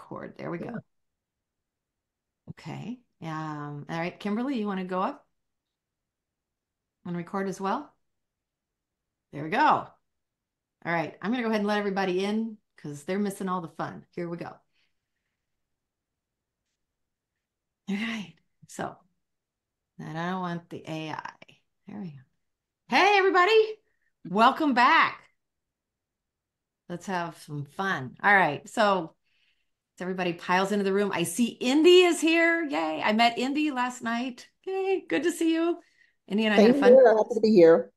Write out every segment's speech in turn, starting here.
record. There we go. Okay. All right, Kimberly, you want to go up and record as well? There we go. All right, I'm going to go ahead and let everybody in because they're missing all the fun. Here we go. All right, so and I don't want the AI. There we go. Hey, everybody. Welcome back. Let's have some fun. All right, so as everybody piles into the room, I see Indy is here. Yay. I met Indy last night. Yay, good to see you. Indy and I had a Same fun. here. Happy to be here.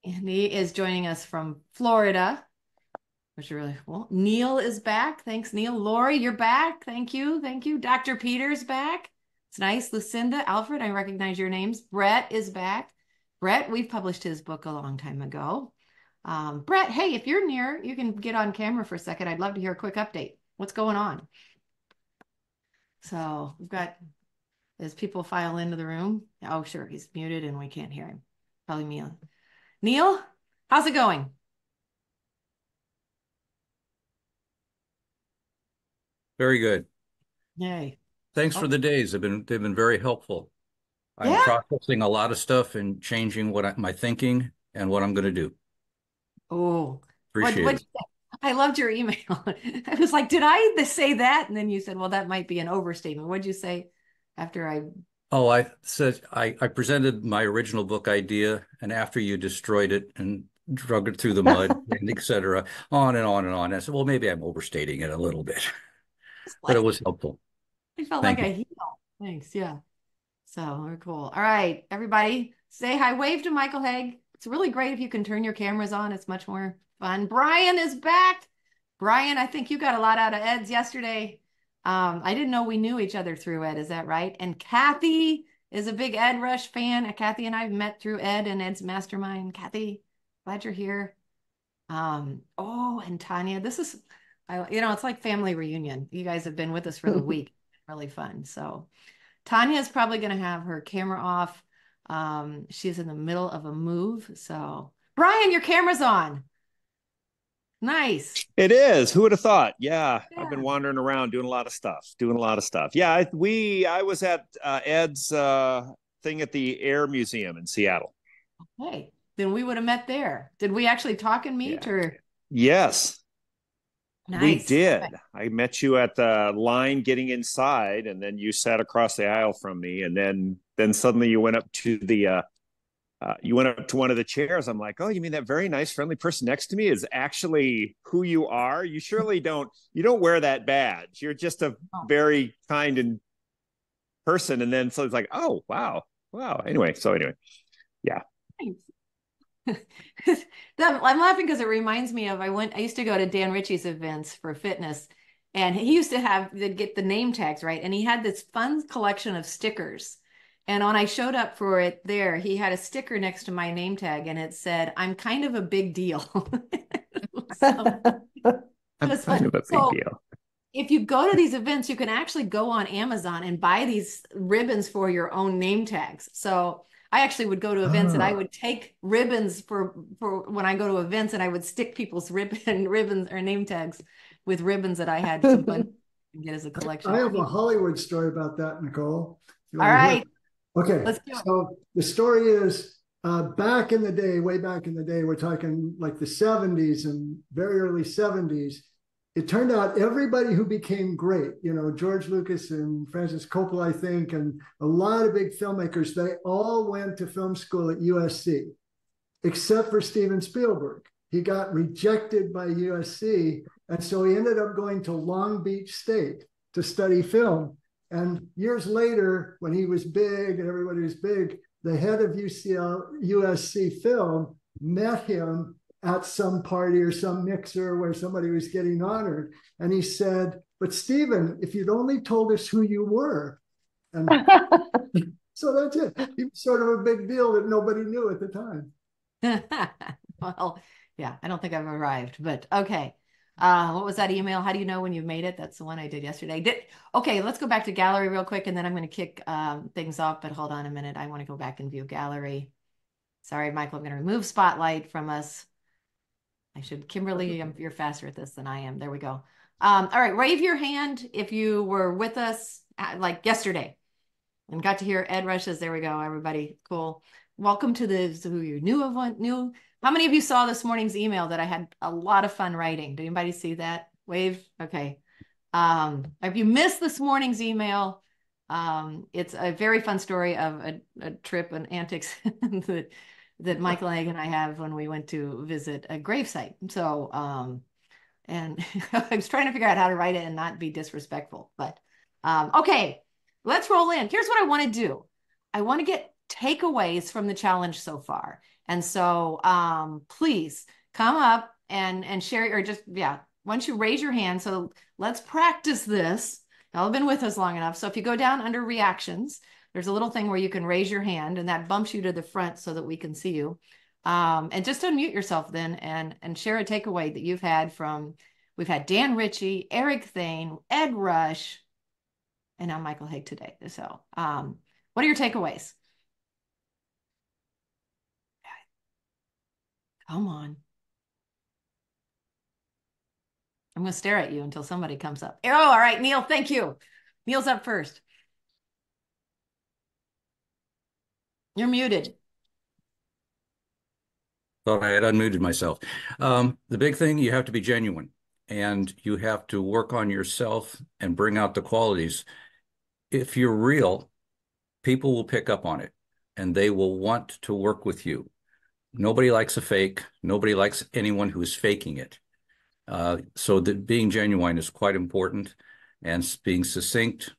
Indy is joining us from Florida, which is really cool. Neil is back. Thanks, Neil. Lori, you're back. Thank you. Thank you. Dr. Peter's back. It's nice. Lucinda, Alfred, I recognize your names. Brett is back. Brett, we've published his book a long time ago. Brett, hey, if you're near, you can get on camera for a second. I'd love to hear a quick update. What's going on? So we've got, as people file into the room. Oh, sure, he's muted and we can't hear him. Probably Neil. Neil, how's it going? Very good. Yay. Thanks Oh, for the days. They've been very helpful. I'm yeah. processing a lot of stuff and changing my thinking and what I'm going to do. Oh, Appreciate what it. you say? I loved your email. I was like, did I say that? And then you said, well, that might be an overstatement. What'd you say after I? Oh, I said I presented my original book idea, and after you destroyed it and drug it through the mud and et cetera, on and on and on. I said, well, maybe I'm overstating it a little bit, Was but it like, was helpful. I felt like Thank you. a heel. Thanks. Yeah. So we're cool. All right, everybody, say hi. Wave to Michael Hauge. It's really great if you can turn your cameras on. It's much more fun. Brian is back. Brian, I think you got a lot out of Ed's yesterday. I didn't know we knew each other through Ed. Is that right? And Kathy is a big Ed Rush fan. Kathy and I've met through Ed and Ed's mastermind. Kathy, glad you're here. Oh, and Tanya, this is, it's like family reunion. You guys have been with us for the week. Really fun. So. Tanya is probably going to have her camera off. She's in the middle of a move. So, Brian, your camera's on. Nice. It is. Who would have thought? Yeah, I've been Yeah. wandering around doing a lot of stuff. Yeah, I was at Ed's thing at the Air Museum in Seattle. Hey, then we would have met there. Did we actually talk and meet Yeah. or? Yes, we Nice. did. I met you at the line getting inside, and then you sat across the aisle from me, and then suddenly you went up to one of the chairs. I'm like, oh, you mean that very nice, friendly person next to me is actually who you are? You don't wear that badge. You're just a Oh, very kind and person. And then so it's like, oh, wow. Wow. Anyway, yeah. thanks. I'm laughing because it reminds me of I used to go to Dan Ritchie's events for fitness, and he used to get the name tags, right? And he had this fun collection of stickers. And when I showed up for it there, he had a sticker next to my name tag and it said, I'm kind of a big deal. So it I'm was kind fun. of a big So deal. if you go to these events, you can actually go on Amazon and buy these ribbons for your own name tags. So I actually would go to events and I would take ribbons for when I go to events and I would stick people's ribbons or name tags with ribbons that I had some fun and get as a I collection. have a Hollywood story about that, Nicole. You All want to hear? right, Okay, let's do it. so the story is back in the day, way back in the day, we're talking like the 70s and very early 70s. It turned out everybody who became great, George Lucas and Francis Coppola, I think, and a lot of big filmmakers, they all went to film school at USC, except for Steven Spielberg. He got rejected by USC, and so he ended up going to Long Beach State to study film. And years later, when he was big and everybody was big, the head of USC Film met him at some party or some mixer where somebody was getting honored. And he said, but Stephen, if you'd only told us who you were. And so that's it. He was sort of a big deal that nobody knew at the time. Well, yeah, I don't think I've arrived, but okay. What was that email? How do you know when you made it? That's the one I did yesterday. Okay, let's go back to gallery real quick, and then I'm going to kick things off, but hold on a minute. I want to go back and view gallery. Sorry, Michael, I'm going to remove spotlight from us. Kimberly, you're faster at this than I am. There we go. All right, wave your hand if you were with us like yesterday and got to hear Ed Rush's. There we go, everybody. Cool. Welcome to who you knew of one new. How many of you saw this morning's email that I had a lot of fun writing? Did anybody see that? Wave. Okay. If you missed this morning's email, it's a very fun story of a trip and antics that Michael Hauge and I have when we went to visit a gravesite. So, and I was trying to figure out how to write it and not be disrespectful, but okay, let's roll in. Here's what I want to do. I want to get takeaways from the challenge so far. And so please come up and share, or just, yeah, once you raise your hand. So let's practice this. Y'all have been with us long enough. So if you go down under reactions, there's a little thing where you can raise your hand, and that bumps you to the front so that we can see you. And just unmute yourself then and share a takeaway that you've had from, we've had Dan Ritchie, Eric Thane, Ed Rush, and now Michael Hauge today. So what are your takeaways? Come on. I'm going to stare at you until somebody comes up. Oh, all right, Neil, thank you. Neil's up first. You're muted. Thought I had unmuted myself. The big thing, you have to be genuine, and you have to work on yourself and bring out the qualities. If you're real, people will pick up on it, and they will want to work with you. Nobody likes a fake. Nobody likes anyone who's faking it. So that being genuine is quite important, and being succinct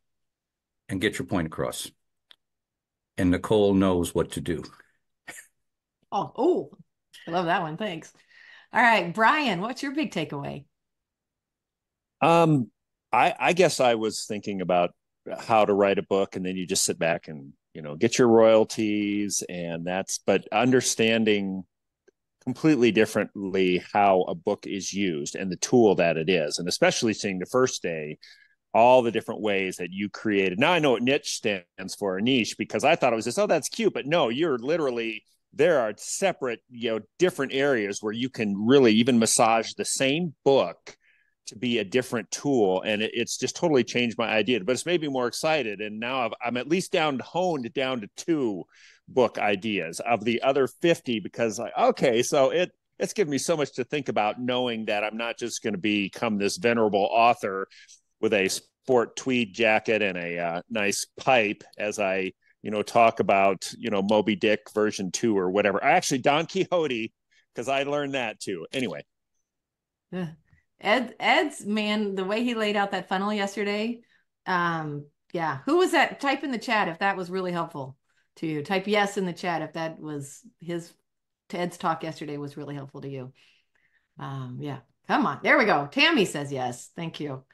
and get your point across. And Nicole knows what to do. Oh, I love that one. Thanks. All right, Brian, what's your big takeaway? I guess I was thinking about how to write a book, and then you just sit back and, get your royalties, but understanding completely differently how a book is used and the tool that it is. And especially seeing the first day, all the different ways that you created. Now I know what niche stands for, a niche, because I thought it was just, oh, that's cute. But no, you're literally, there are separate, different areas where you can really even massage the same book to be a different tool. And it's just totally changed my idea, but it's made me more excited. And now I'm at least honed down to 2 book ideas of the other 50, because okay, so it's given me so much to think about, knowing that I'm not just going to become this venerable author with a sport tweed jacket and a nice pipe as I, talk about, Moby Dick version 2 or whatever. Actually, Don Quixote, because I learned that too. Anyway. Yeah. Ed's, man, the way he laid out that funnel yesterday. Yeah. Who was that? Type in the chat if that was really helpful to you. Type yes in the chat if that was Ed's talk yesterday was really helpful to you. Yeah. Come on. There we go. Tammy says yes. Thank you.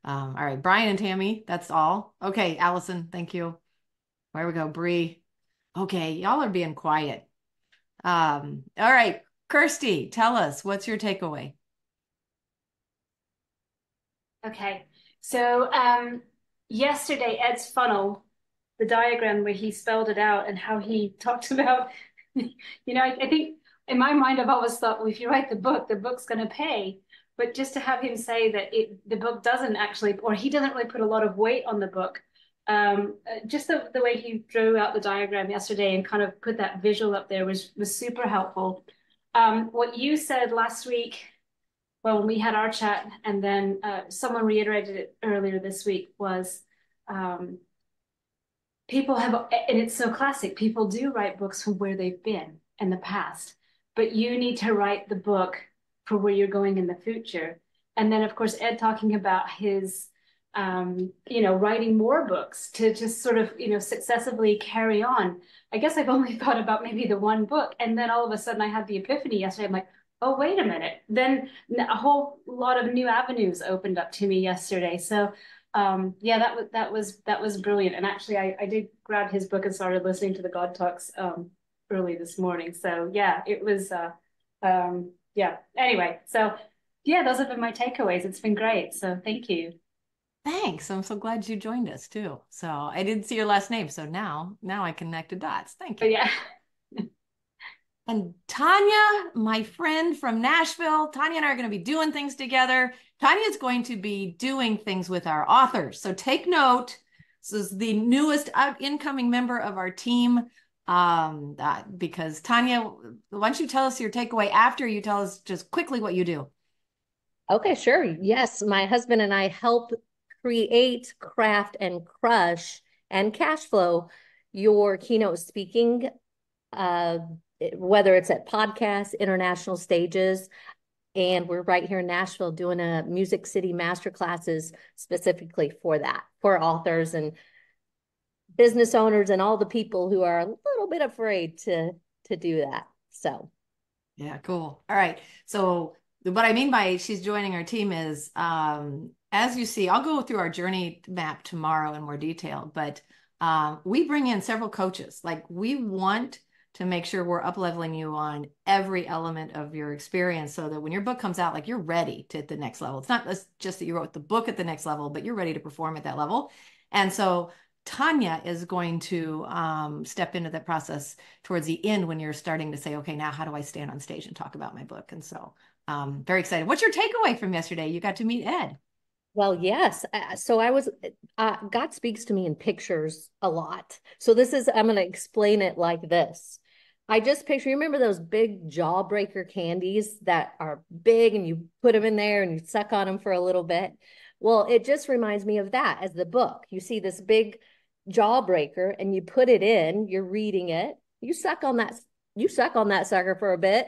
All right. Brian and Tammy, that's all. Okay. Allison, thank you. There we go. Bree. Okay. Y'all are being quiet. All right. Kirsty, tell us, what's your takeaway? Okay, so yesterday Ed's funnel, the diagram where he spelled it out and how he talked about, I think in my mind I've always thought, well, if you write the book's going to pay. But just to have him say that the book doesn't actually, or he doesn't really put a lot of weight on the book, just the way he drew out the diagram yesterday and kind of put that visual up there was super helpful. What you said last week, well, when we had our chat, and then someone reiterated it earlier this week, was people have, and it's so classic, people do write books from where they've been in the past, but you need to write the book for where you're going in the future. And then, of course, Ed talking about his, writing more books to just sort of, successively carry on. I guess I've only thought about maybe the one book. And then all of a sudden I had the epiphany yesterday. I'm like, oh, wait a minute. Then a whole lot of new avenues opened up to me yesterday. So yeah, that was brilliant. And actually I did grab his book and started listening to the God Talks early this morning. So yeah, it was yeah. Anyway, so yeah, those have been my takeaways. It's been great. So thank you. Thanks. I'm so glad you joined us too. So I didn't see your last name. So now I connect the dots. Thank you. But yeah. And Tanya, my friend from Nashville, Tanya and I are going to be doing things together. Tanya is going to be doing things with our authors. So take note. This is the newest incoming member of our team. Because Tanya, why don't you tell us your takeaway after you tell us just quickly what you do? Okay, sure. Yes, my husband and I help create, craft, and crush and cash flow your keynote speaking, whether it's at podcasts, international stages, and we're right here in Nashville doing a Music City master classes specifically for that, for authors and business owners and all the people who are a little bit afraid to do that. So yeah, cool. All right. So what I mean by she's joining our team is, as you see, I'll go through our journey map tomorrow in more detail, but we bring in several coaches. Like we want to make sure we're up leveling you on every element of your experience so that when your book comes out, like you're ready to hit the next level. It's not just that you wrote the book at the next level, but you're ready to perform at that level. And so Tanya is going to step into that process towards the end when you're starting to say, okay, now how do I stand on stage and talk about my book? And so very excited. What's your takeaway from yesterday? You got to meet Ed. well, yes. So I was, God speaks to me in pictures a lot. So I'm going to explain it like this. I just picture, you remember those big jawbreaker candies that are big and you put them in there and you suck on them for a little bit? Well, it just reminds me of that as the book. You see this big jawbreaker and you put it in, you're reading it, you suck on that sucker for a bit,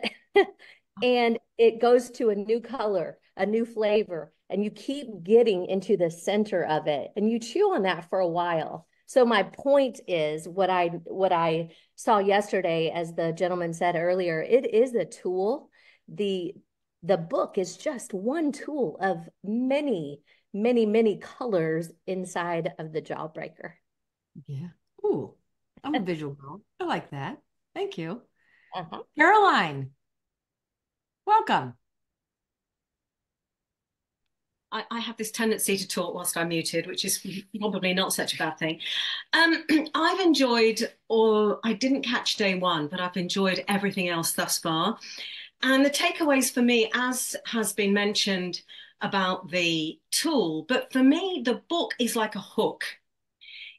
and it goes to a new color, a new flavor, and you keep getting into the center of it and you chew on that for a while. So my point is what I saw yesterday, as the gentleman said earlier, it is a tool. The book is just one tool of many, many, many colors inside of the jawbreaker. Yeah. Ooh, I'm a visual girl. I like that. Thank you. Uh-huh. Caroline, welcome. I have this tendency to talk whilst I'm muted, which is probably not such a bad thing. I've enjoyed, or I didn't catch day one, but I've enjoyed everything else thus far. And the takeaways for me, as has been mentioned about the tool, but for me, the book is like a hook.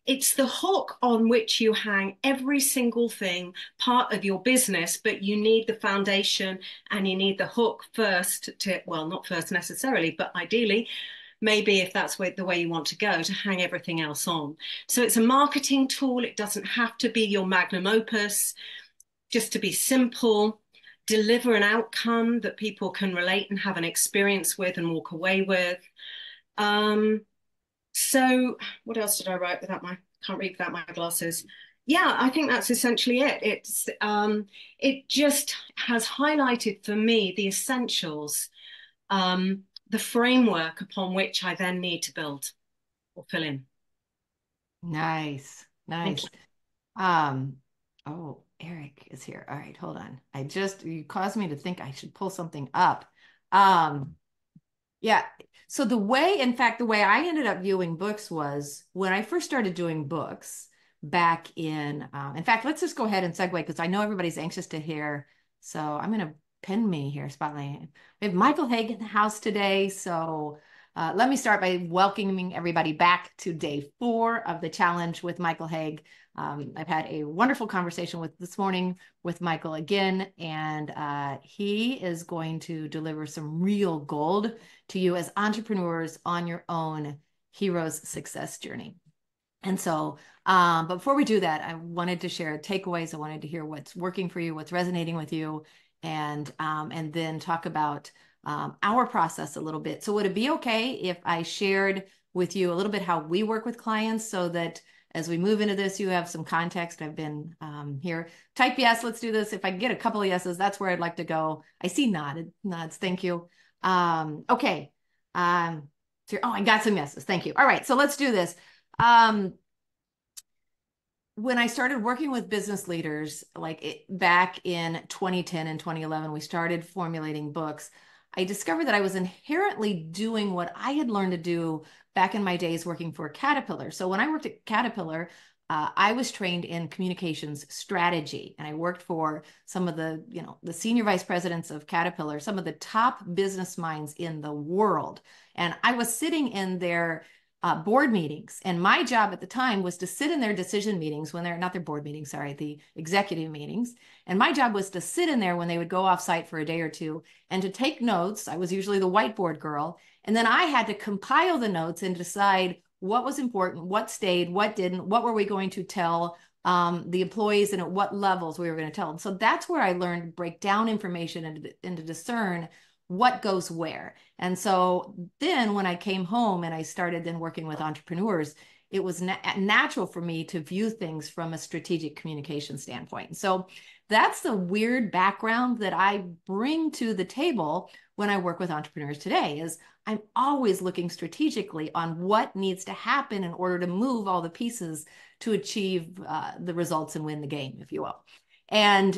It's the hook on which you hang every single thing, part of your business, but you need the foundation and you need the hook first to, well, not first necessarily, but ideally, maybe if that's the way you want to go, to hang everything else on. So it's a marketing tool. It doesn't have to be your magnum opus, just to be simple, deliver an outcome that people can relate and have an experience with and walk away with. So what else did I write can't read without my glasses. Yeah, I think that's essentially it. It just has highlighted for me the essentials, the framework upon which I then need to build or fill in. Nice. Nice. Oh, Eric is here. All right, hold on. You caused me to think I should pull something up. Yeah. So the way I ended up viewing books was when I first started doing books back in fact, let's just go ahead and segue because I know everybody's anxious to hear. So I'm going to pin me here, spotlight. We have Michael Hauge in the house today. So let me start by welcoming everybody back to day 4 of the challenge with Michael Hauge. I've had a wonderful conversation this morning with Michael again, and he is going to deliver some real gold to you as entrepreneurs on your own hero's success journey. And so, but before we do that, I wanted to share takeaways. I wanted to hear what's working for you, what's resonating with you, and then talk about our process a little bit. So would it be okay if I shared with you a little bit how we work with clients so that as we move into this, you have some context? I've been here. Type yes, let's do this. If I can get a couple of yeses, that's where I'd like to go. I see nods. Thank you. Okay. I got some yeses. Thank you. All right. So let's do this. When I started working with business leaders, back in 2010 and 2011, we started formulating books. I discovered that I was inherently doing what I had learned to do back in my days working for Caterpillar. So when I worked at Caterpillar, I was trained in communications strategy, and I worked for some of the, the senior vice presidents of Caterpillar, some of the top business minds in the world. And I was sitting in their board meetings, and my job at the time was to sit in their decision meetings when they're not their board meetings, sorry, the executive meetings. And my job was to sit in there when they would go off site for a day or two and to take notes. I was usually the whiteboard girl. And then I had to compile the notes and decide what was important, what stayed, what didn't, what were we going to tell the employees, and at what levels we were going to tell them. So that's where I learned to break down information and to discern what goes where. And so then when I came home and I started then working with entrepreneurs, it was natural for me to view things from a strategic communication standpoint. So that's the weird background that I bring to the table when I work with entrepreneurs today. Is I'm always looking strategically on what needs to happen in order to move all the pieces to achieve the results and win the game, if you will. And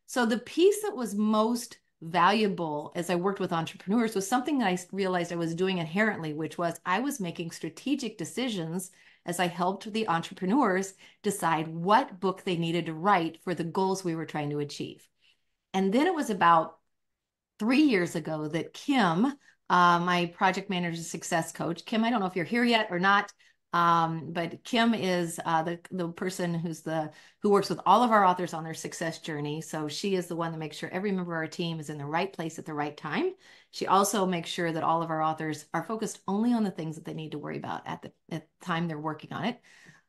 so the piece that was most valuable as I worked with entrepreneurs was something that I realized I was doing inherently, which was I was making strategic decisions as I helped the entrepreneurs decide what book they needed to write for the goals we were trying to achieve. And then it was about 3 years ago that Kim, my project manager success coach, Kim, I don't know if you're here yet or not, but Kim is the person who works with all of our authors on their success journey. So she is the one that makes sure every member of our team is in the right place at the right time. She also makes sure that all of our authors are focused only on the things that they need to worry about at the time they're working on it.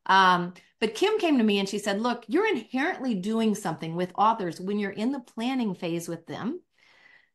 But Kim came to me and she said, look, you're inherently doing something with authors when you're in the planning phase with them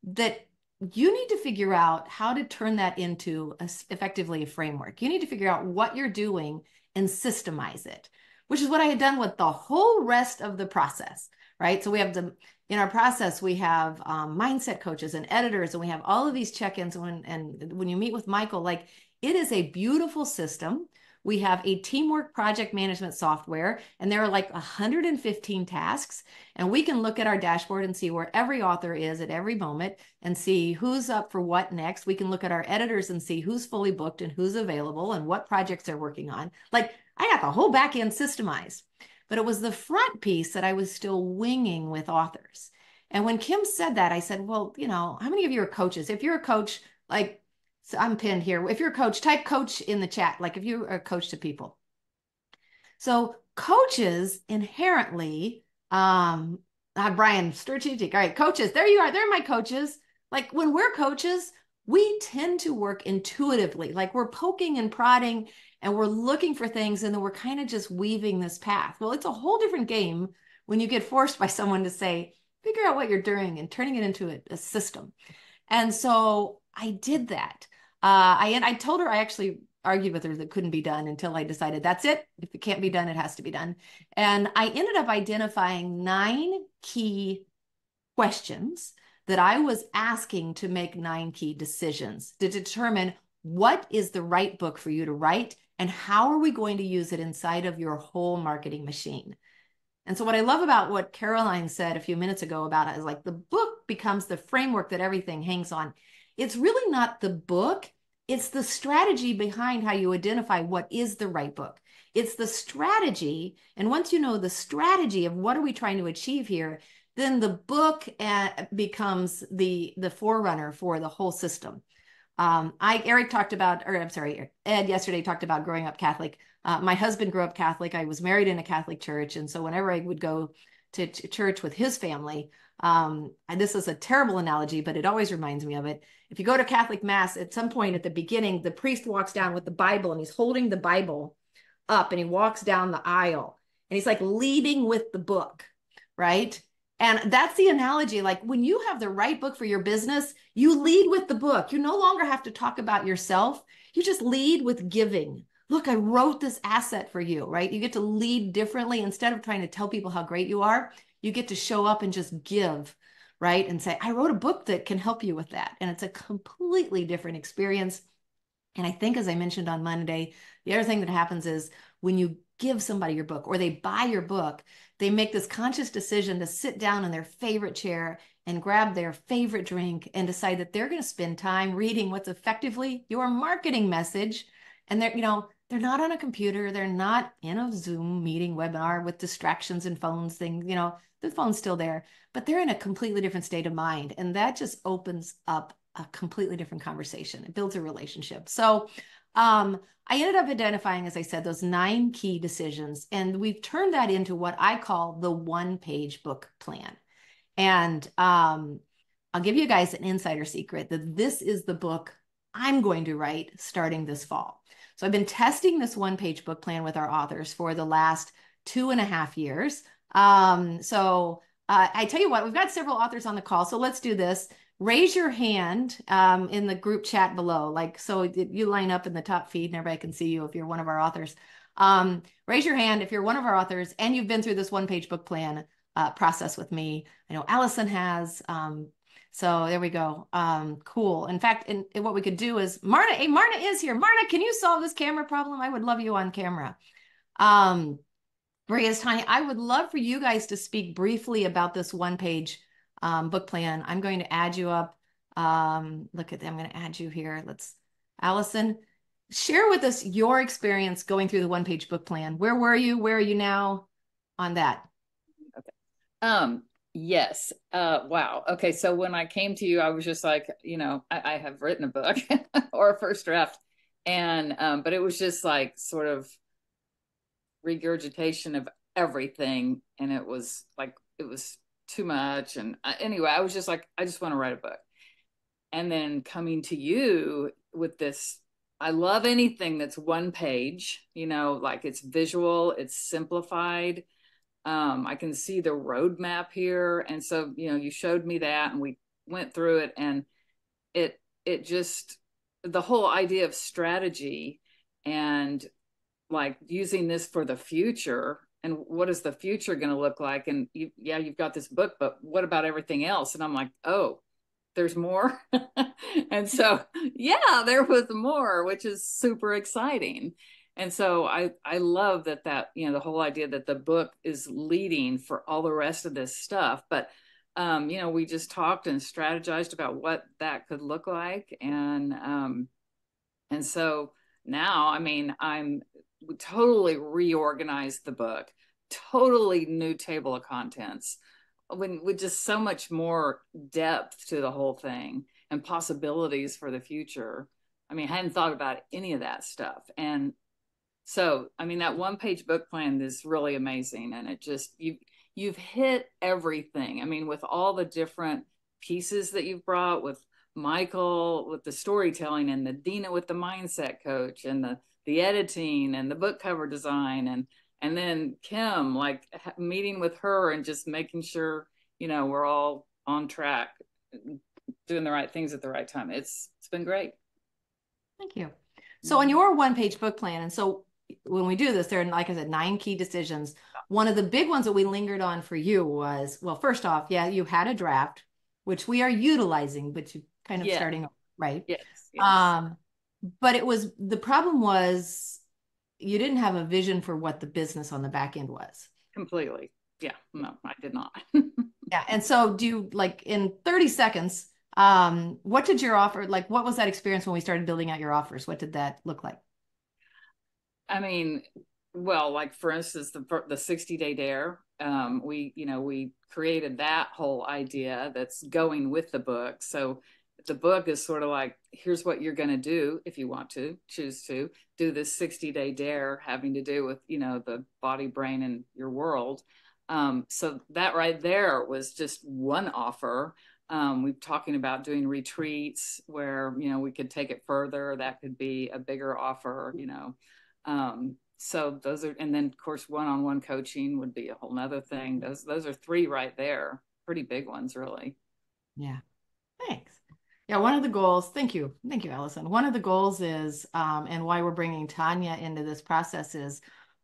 that you need to figure out how to turn that into effectively a framework. You need to figure out what you're doing and systemize it, which is what I had done with the whole rest of the process, right? So we have in our process, we have mindset coaches and editors, and we have all of these check-ins. And when you meet with Michael, like, it is a beautiful system. We have a teamwork project management software, and there are like 115 tasks. And we can look at our dashboard and see where every author is at every moment and see who's up for what next. We can look at our editors and see who's fully booked and who's available and what projects they're working on. Like, I got the whole back end systemized, but it was the front piece that I was still winging with authors. And when Kim said that, I said, well, how many of you are coaches? If you're a coach, like, so I'm pinned here. If you're a coach, type coach in the chat, like if you're a coach to people. So coaches inherently, Brian, strategic. All right, coaches, there you are. They're my coaches. Like, when we're coaches, we tend to work intuitively. Like, we're poking and prodding and we're looking for things, and then we're kind of just weaving this path. Well, it's a whole different game when you get forced by someone to say, figure out what you're doing and turning it into a system. And so I did that. I told her, I actually argued with her that couldn't be done until I decided that's it. If it can't be done, it has to be done. And I ended up identifying 9 key questions that I was asking to make 9 key decisions to determine what is the right book for you to write and how are we going to use it inside of your whole marketing machine. And so what I love about what Caroline said a few minutes ago about it is, like, the book becomes the framework that everything hangs on. It's really not the book. It's the strategy behind how you identify what is the right book. It's the strategy. And once you know the strategy of what are we trying to achieve here, then the book becomes the forerunner for the whole system. Ed yesterday talked about growing up Catholic. My husband grew up Catholic. I was married in a Catholic church. And so whenever I would go to church with his family, and this is a terrible analogy, but it always reminds me of it. If you go to Catholic Mass, at some point at the beginning, the priest walks down with the Bible and he's holding the Bible up and he walks down the aisle and he's like leading with the book, right? And that's the analogy. Like, when you have the right book for your business, you lead with the book. You no longer have to talk about yourself. You just lead with giving. Look, I wrote this asset for you, right? You get to lead differently. Instead of trying to tell people how great you are, you get to show up and just give, right? And say, I wrote a book that can help you with that. And it's a completely different experience. And I think, as I mentioned on Monday, the other thing that happens is when you give somebody your book or they buy your book, they make this conscious decision to sit down in their favorite chair and grab their favorite drink and decide that they're going to spend time reading what's effectively your marketing message. And they're not on a computer. They're not in a Zoom meeting webinar with distractions and phones things, you know, the phone's still there, but they're in a completely different state of mind. And that just opens up a completely different conversation. It builds a relationship. So I ended up identifying, as I said, those 9 key decisions, and we've turned that into what I call the one-page book plan. And I'll give you guys an insider secret that this is the book I'm going to write starting this fall. So I've been testing this one-page book plan with our authors for the last 2.5 years. I tell you what, we've got several authors on the call, so let's do this. Raise your hand in the group chat below, like so you line up in the top feed and everybody can see you if you're one of our authors. Raise your hand if you're one of our authors and you've been through this one-page book plan process with me. I know Allison has. So there we go. Cool. In fact, and what we could do is Marna. Hey, Marna is here. Marna, can you solve this camera problem? I would love you on camera. Maria's Tanya, I would love for you guys to speak briefly about this one-page book plan. I'm going to add you up. Look at them. I'm going to add you here. Allison, share with us your experience going through the one-page book plan. Where were you? Where are you now on that? Okay. Yes. Wow. Okay. So when I came to you, I was just like, you know, I have written a book or a first draft, and but it was just like sort of regurgitation of everything, and it was too much. And anyway, I was just like, I just want to write a book. And then coming to you with this, I love anything that's one page, you know, like it's visual, it's simplified. I can see the roadmap here. And so, you know, you showed me that and we went through it, and it just, the whole idea of strategy and like using this for the future, and what is the future going to look like? And you've got this book, but what about everything else? And I'm like, oh, there's more. And so, yeah, there was more, which is super exciting. And so I love that, you know, the whole idea that the book is leading for all the rest of this stuff. But, you know, we just talked and strategized about what that could look like. And so now, I mean, we totally reorganized the book, totally new table of contents, with just so much more depth to the whole thing and possibilities for the future. I mean, I hadn't thought about any of that stuff. And so, I mean, that one-page book plan is really amazing. And it just, you've hit everything. I mean, with all the different pieces that you've brought, with Michael with the storytelling, and the Dina with the mindset coach, and the editing and the book cover design, and then Kim, like meeting with her and just making sure, you know, we're all on track, doing the right things at the right time. It's been great. Thank you. So on your one-page book plan, and so when we do this, there are, like I said, 9 key decisions. One of the big ones that we lingered on for you was, well, first off, yeah, you had a draft, which we are utilizing, but you kind of starting, right? Yes. But the problem was you didn't have a vision for what the business on the back end was. Completely. Yeah. No, I did not. Yeah. And so do you, like, in 30 seconds, what did your offer, like, what was that experience when we started building out your offers? What did that look like? I mean, well, like for instance, the 60-day dare, we created that whole idea that's going with the book. So the book is sort of like, here's what you're going to do if you want to choose to do this 60-day dare, having to do with, you know, the body, brain, and your world. So that right there was just one offer. We're talking about doing retreats where, you know, we could take it further. That could be a bigger offer, you know. So those are, and then of course, one-on-one coaching would be a whole nother thing. Those are 3 right there. Pretty big ones, really. Yeah. Thanks. Yeah. One of the goals, thank you, Allison. One of the goals is, and why we're bringing Tanya into this process is,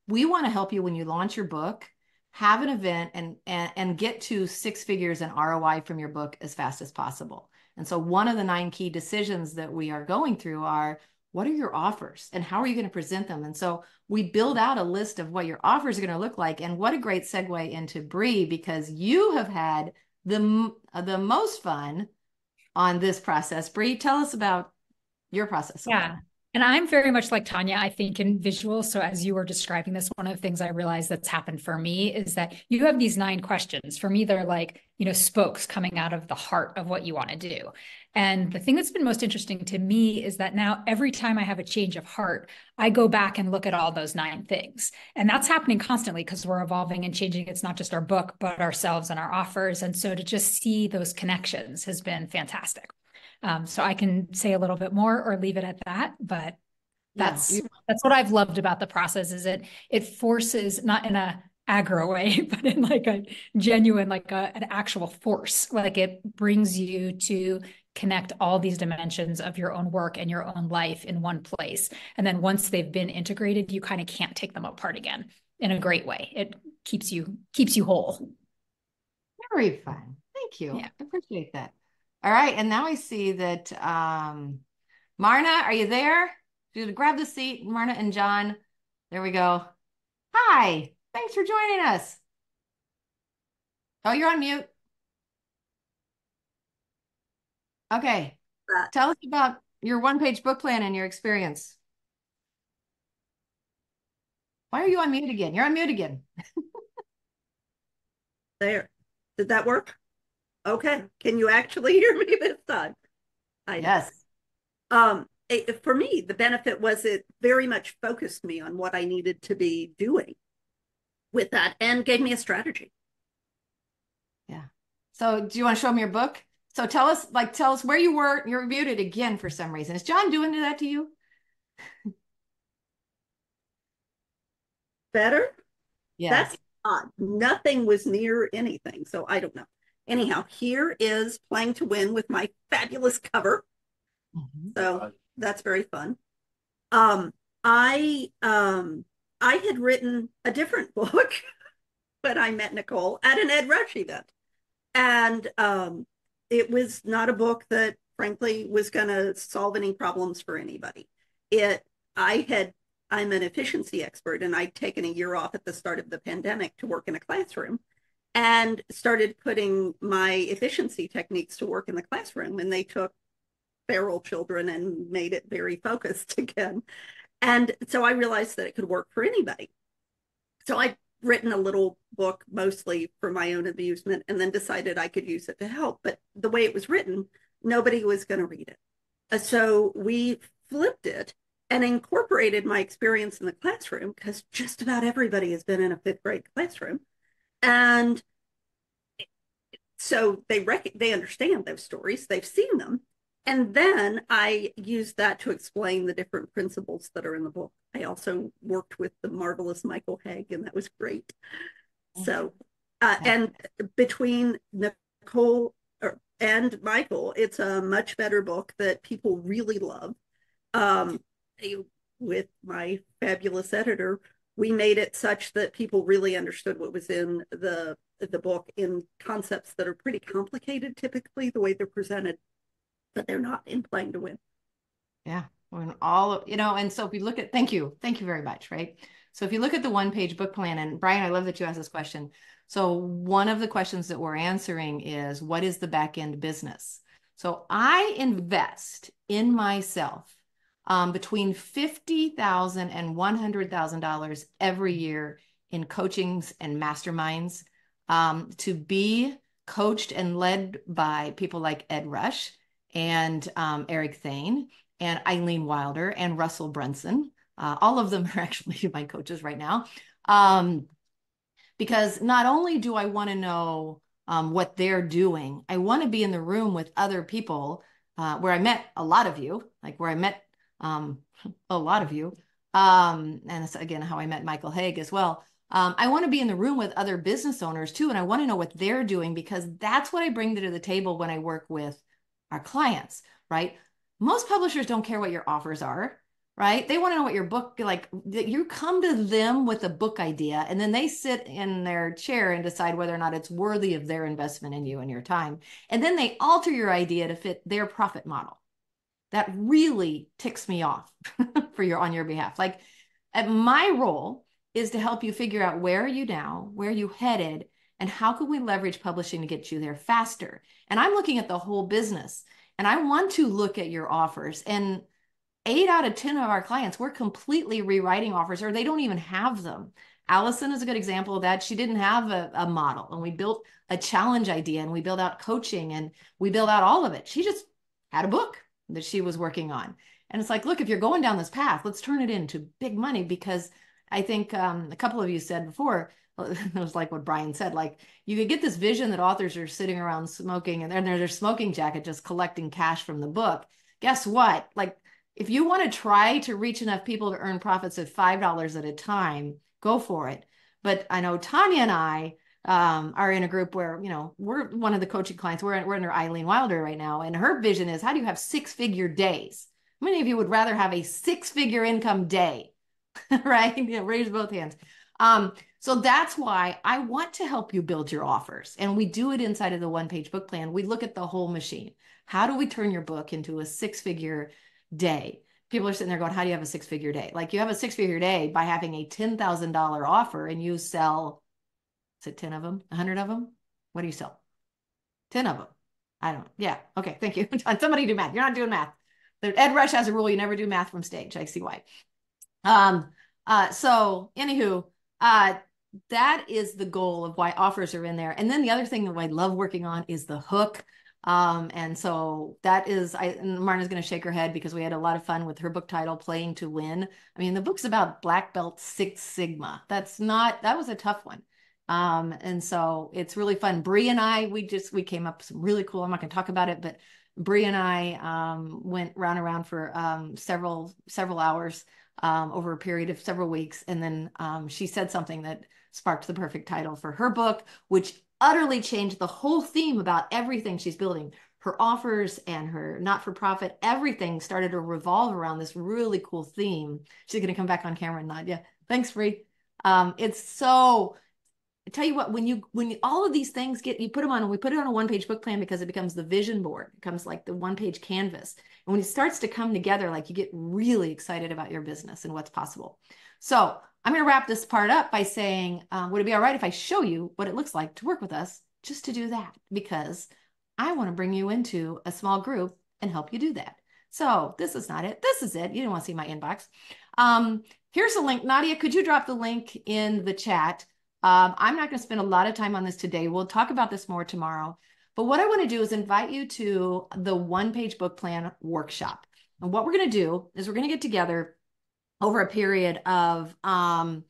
we want to help you when you launch your book, have an event and get to 6 figures in ROI from your book as fast as possible. And so one of the 9 key decisions that we are going through are, what are your offers and how are you going to present them? And so we build out a list of what your offers are going to look like. And what a great segue into Bree, because you have had the most fun on this process. Bree, tell us about your process. Yeah. And I'm very much like Tanya, I think, in visual. So as you were describing this, one of the things I realized that's happened for me is that you have these 9 questions. For me, they're like, spokes coming out of the heart of what you want to do. And the thing that's been most interesting to me is that now every time I have a change of heart, I go back and look at all those 9 things. And that's happening constantly because we're evolving and changing. It's not just our book, but ourselves and our offers. And so to just see those connections has been fantastic. So I can say a little bit more or leave it at that, but that's what I've loved about the process is it forces, not in a aggro way, but in like a genuine, like an actual force. Like it brings you to connect all these dimensions of your own work and your own life in one place. And then once they've been integrated, you kind of can't take them apart again in a great way. It keeps you whole. Very fun. Thank you. Yeah. I appreciate that. All right. And now I see that Marna, are you there? Just grab the seat, Marna and John. There we go. Hi. Thanks for joining us. Oh, you're on mute. Okay. Tell us about your one-page book plan and your experience. Why are you on mute again? You're on mute again. There. Did that work? Okay. Can you actually hear me this time? Yes. For me, the benefit was it very much focused me on what I needed to be doing with that and gave me a strategy. Yeah. So do you want to show them your book? So tell us where you were. You're muted again for some reason. Is John doing that to you? Better? Yeah. That's odd. Nothing was near anything. So I don't know. Anyhow, here is Playing to Win with my fabulous cover. So that's very fun. I had written a different book when I met Nicole at an Ed Rush event. And it was not a book that, frankly, was going to solve any problems for anybody. I'm an efficiency expert, and I'd taken a year off at the start of the pandemic to work in a classroom and started putting my efficiency techniques to work in the classroom. And they took feral children and made it very focused again. And so I realized that it could work for anybody. So I'd written a little book mostly for my own amusement and then decided I could use it to help. But the way it was written, nobody was going to read it. So we flipped it and incorporated my experience in the classroom, because just about everybody has been in a 5th grade classroom. And so they understand those stories, they've seen them. And then I used that to explain the different principles that are in the book. I also worked with the marvelous Michael Hauge, and that was great. So, and between Nicole and Michael, it's a much better book that people really love. With my fabulous editor, we made it such that people really understood what was in the book in concepts that are pretty complicated, typically, the way they're presented, but they're not in Playing to Win. Yeah. When and so if we look at, thank you very much. Right. So if you look at the one-page book plan, and Brian, I love that you asked this question. So one of the questions that we're answering is, what is the back end business? So I invest in myself between $50,000 and $100,000 every year in coachings and masterminds to be coached and led by people like Ed Rush and Eric Thane and Eileen Wilder and Russell Brunson. All of them are actually my coaches right now. Because not only do I want to know what they're doing, I want to be in the room with other people where I met a lot of you, like where I met a lot of you. And it's, again, how I met Michael Hauge as well. I want to be in the room with other business owners too. And I want to know what they're doing, because that's what I bring to the table when I work with our clients, right? Most publishers don't care what your offers are, right? They want to know what your book, like you come to them with a book idea, and then they sit in their chair and decide whether or not it's worthy of their investment in you and your time. And then they alter your idea to fit their profit model. That really ticks me off on your behalf. Like, my role is to help you figure out, where are you now, where are you headed, and how can we leverage publishing to get you there faster? And I'm looking at the whole business, and I want to look at your offers. And 8 out of 10 of our clients, we're completely rewriting offers, or they don't even have them. Allison is a good example of that. She didn't have a model, and we built a challenge idea, and we built out coaching, and we built out all of it. She just had a book that she was working on. And it's like, look, if you're going down this path, let's turn it into big money, because I think a couple of you said before, it was like what Brian said, like you could get this vision that authors are sitting around smoking and they're their smoking jacket, just collecting cash from the book. Guess what? Like if you want to try to reach enough people to earn profits of $5 at a time, go for it. But I know Tanya and I are in a group where, you know, we're one of the coaching clients. We're under Eileen Wilder right now. And her vision is, how do you have 6-figure days? How many of you would rather have a 6-figure income day? Right? You know, raise both hands. So that's why I want to help you build your offers. And we do it inside of the one-page book plan. We look at the whole machine. How do we turn your book into a 6-figure day? People are sitting there going, how do you have a 6-figure day? Like you have a 6-figure day by having a $10,000 offer and you sell, is it 10 of them, 100 of them? What do you sell? 10 of them. I don't know. Yeah. Okay. Thank you. Somebody do math. You're not doing math. Ed Rush has a rule. You never do math from stage. I see why. So anywho, that is the goal of why offers are in there. And then the other thing that I love working on is the hook. And so that is, and Marna's going to shake her head because we had a lot of fun with her book title, Playing to Win. I mean, the book's about Black Belt 6 Sigma. That was a tough one. And so it's really fun. Bree and I, we came up with some really cool, I'm not going to talk about it, but Bree and I, went round and round for, several hours, over a period of several weeks. And then, she said something that sparked the perfect title for her book, which utterly changed the whole theme about everything she's building. Her offers and her not-for-profit, everything started to revolve around this really cool theme. She's going to come back on camera and nod. Yeah. Thanks, Bree. It's so, I tell you what, when you all of these things we put it on a one-page book plan because it becomes the vision board. It becomes like the one-page canvas. And when it starts to come together, like you get really excited about your business and what's possible. So I'm going to wrap this part up by saying, would it be all right if I show you what it looks like to work with us just to do that? Because I want to bring you into a small group and help you do that. So this is not it. This is it. You don't want to see my inbox. Here's a link. Nadia, could you drop the link in the chat? I'm not going to spend a lot of time on this today. We'll talk about this more tomorrow. But what I want to do is invite you to the one-page book plan workshop. And what we're going to do is we're going to get together over a period of a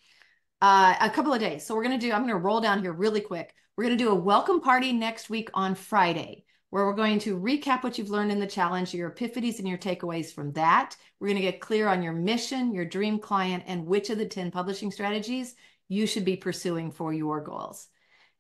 couple of days. So I'm going to roll down here really quick. We're going to do a welcome party next week on Friday, where we're going to recap what you've learned in the challenge, your epiphanies and your takeaways from that. We're going to get clear on your mission, your dream client, and which of the 10 publishing strategies you should be pursuing for your goals.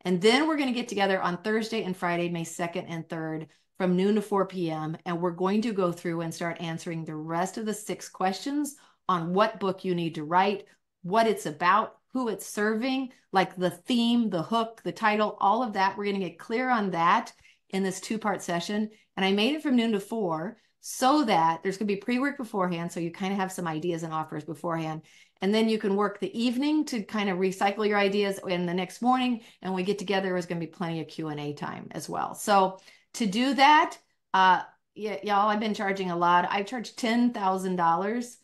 And then we're going to get together on Thursday and Friday, May 2nd and 3rd from noon to 4 p.m. And we're going to go through and start answering the rest of the 6 questions on what book you need to write, what it's about, who it's serving, like the theme, the hook, the title, all of that. We're going to get clear on that in this 2-part session. And I made it from noon to 4 so that there's going to be pre-work beforehand. So you kind of have some ideas and offers beforehand. And then you can work the evening to kind of recycle your ideas in the next morning. And when we get together, there's going to be plenty of Q&A time as well. So to do that, y'all, I've been charging a lot. I've charged $10,000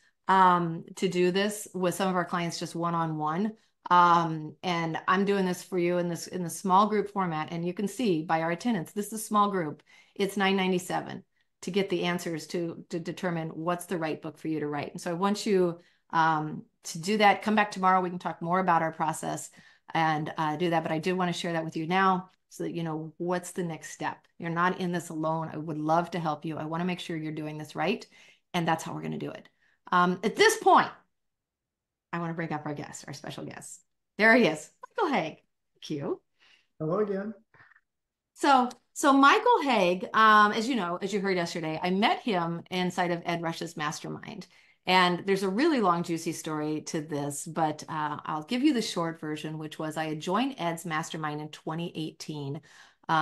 to do this with some of our clients, just one-on-one. And I'm doing this for you in the small group format. And you can see by our attendance, this is a small group. It's $9.97 to get the answers to determine what's the right book for you to write. And so I want you to do that. Come back tomorrow. We can talk more about our process and do that. But I do want to share that with you now so that you know what's the next step. You're not in this alone. I would love to help you. I want to make sure you're doing this right. And that's how we're going to do it. At this point, I want to bring up our guest, our special guest. There he is, Michael Hauge. Thank you. Hello again. So Michael Hauge, as you know, as you heard yesterday, I met him inside of Ed Rush's mastermind. And there's a really long, juicy story to this, but I'll give you the short version, which was I had joined Ed's mastermind in 2018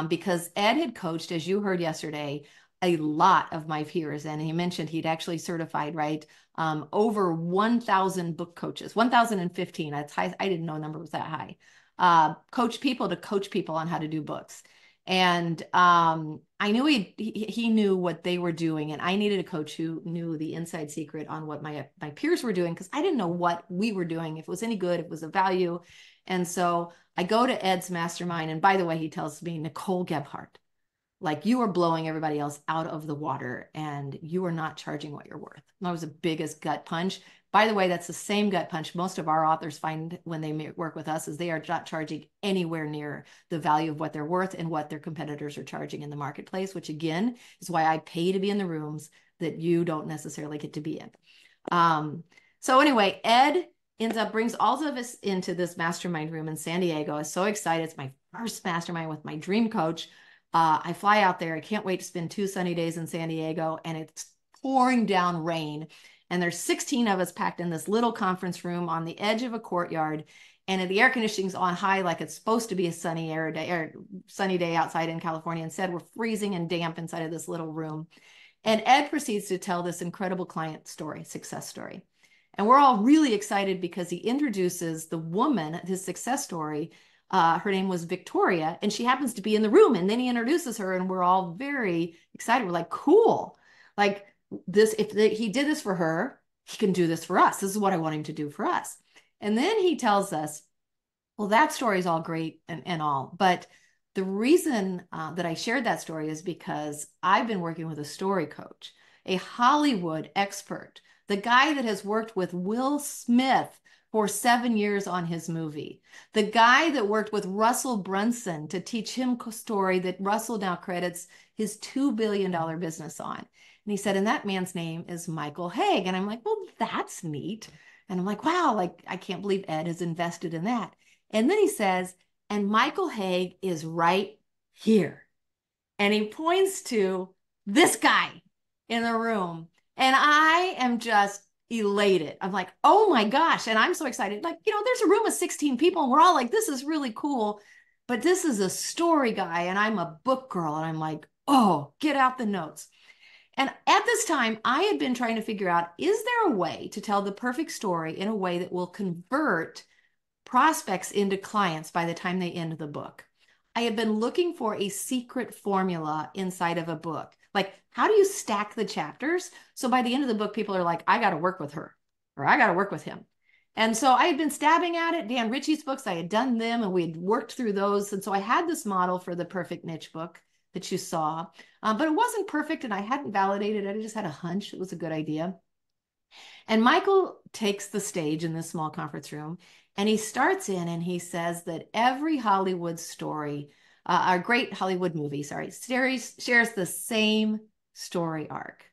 because Ed had coached, as you heard yesterday, a lot of my peers. And he mentioned he'd actually certified, right, over 1,000 book coaches, 1,015. That's high. I didn't know the number was that high. Coach people to coach people on how to do books. And I knew he knew what they were doing, and I needed a coach who knew the inside secret on what my peers were doing, because I didn't know what we were doing, if it was any good, if it was of value. And so I go to Ed's mastermind, and by the way, he tells me, Nicole Gebhardt, like, you are blowing everybody else out of the water and you are not charging what you're worth. And that was the biggest gut punch. By the way, that's the same gut punch most of our authors find when they work with us, is they are not charging anywhere near the value of what they're worth and what their competitors are charging in the marketplace, which again is why I pay to be in the rooms that you don't necessarily get to be in. So anyway, Ed brings all of us into this mastermind room in San Diego. I was so excited. It's my first mastermind with my dream coach. I fly out there. I can't wait to spend 2 sunny days in San Diego, and it's pouring down rain. And there's 16 of us packed in this little conference room on the edge of a courtyard, and the air conditioning's on high, like it's supposed to be a sunny day outside in California. Instead, we're freezing and damp inside of this little room. And Ed proceeds to tell this incredible client story, success story. And we're all really excited because he introduces the woman, his success story. Her name was Victoria, and she happens to be in the room. And then he introduces her, and we're all very excited. We're like, cool. Like this, if he did this for her, he can do this for us. This is what I want him to do for us. And then he tells us, well, that story is all great and all, but the reason that I shared that story is because I've been working with a story coach, a Hollywood expert, the guy that has worked with Will Smith for 7 years on his movie, the guy that worked with Russell Brunson to teach him a story that Russell now credits his $2 billion business on. And he said, and that man's name is Michael Hauge. And I'm like, well, that's neat. And I'm like, wow, like, I can't believe Ed has invested in that. And then he says, and Michael Hauge is right here. And he points to this guy in the room. And I am just elated. I'm like, oh my gosh. And I'm so excited. Like, there's a room of 16 people and we're all like, this is really cool. But this is a story guy and I'm a book girl. And I'm like, oh, get out the notes. And at this time, I had been trying to figure out, is there a way to tell the perfect story in a way that will convert prospects into clients by the time they end the book? I had been looking for a secret formula inside of a book. Like, how do you stack the chapters? So by the end of the book, people are like, I got to work with her, or I got to work with him. And so I had been stabbing at it. Dan Ritchie's books, I had done them and we had worked through those. And so I had this model for the perfect niche book that you saw, but it wasn't perfect and I hadn't validated it. I just had a hunch it was a good idea. And Michael takes the stage in this small conference room and he starts in and he says that every Hollywood story, a great Hollywood movie, shares the same story arc.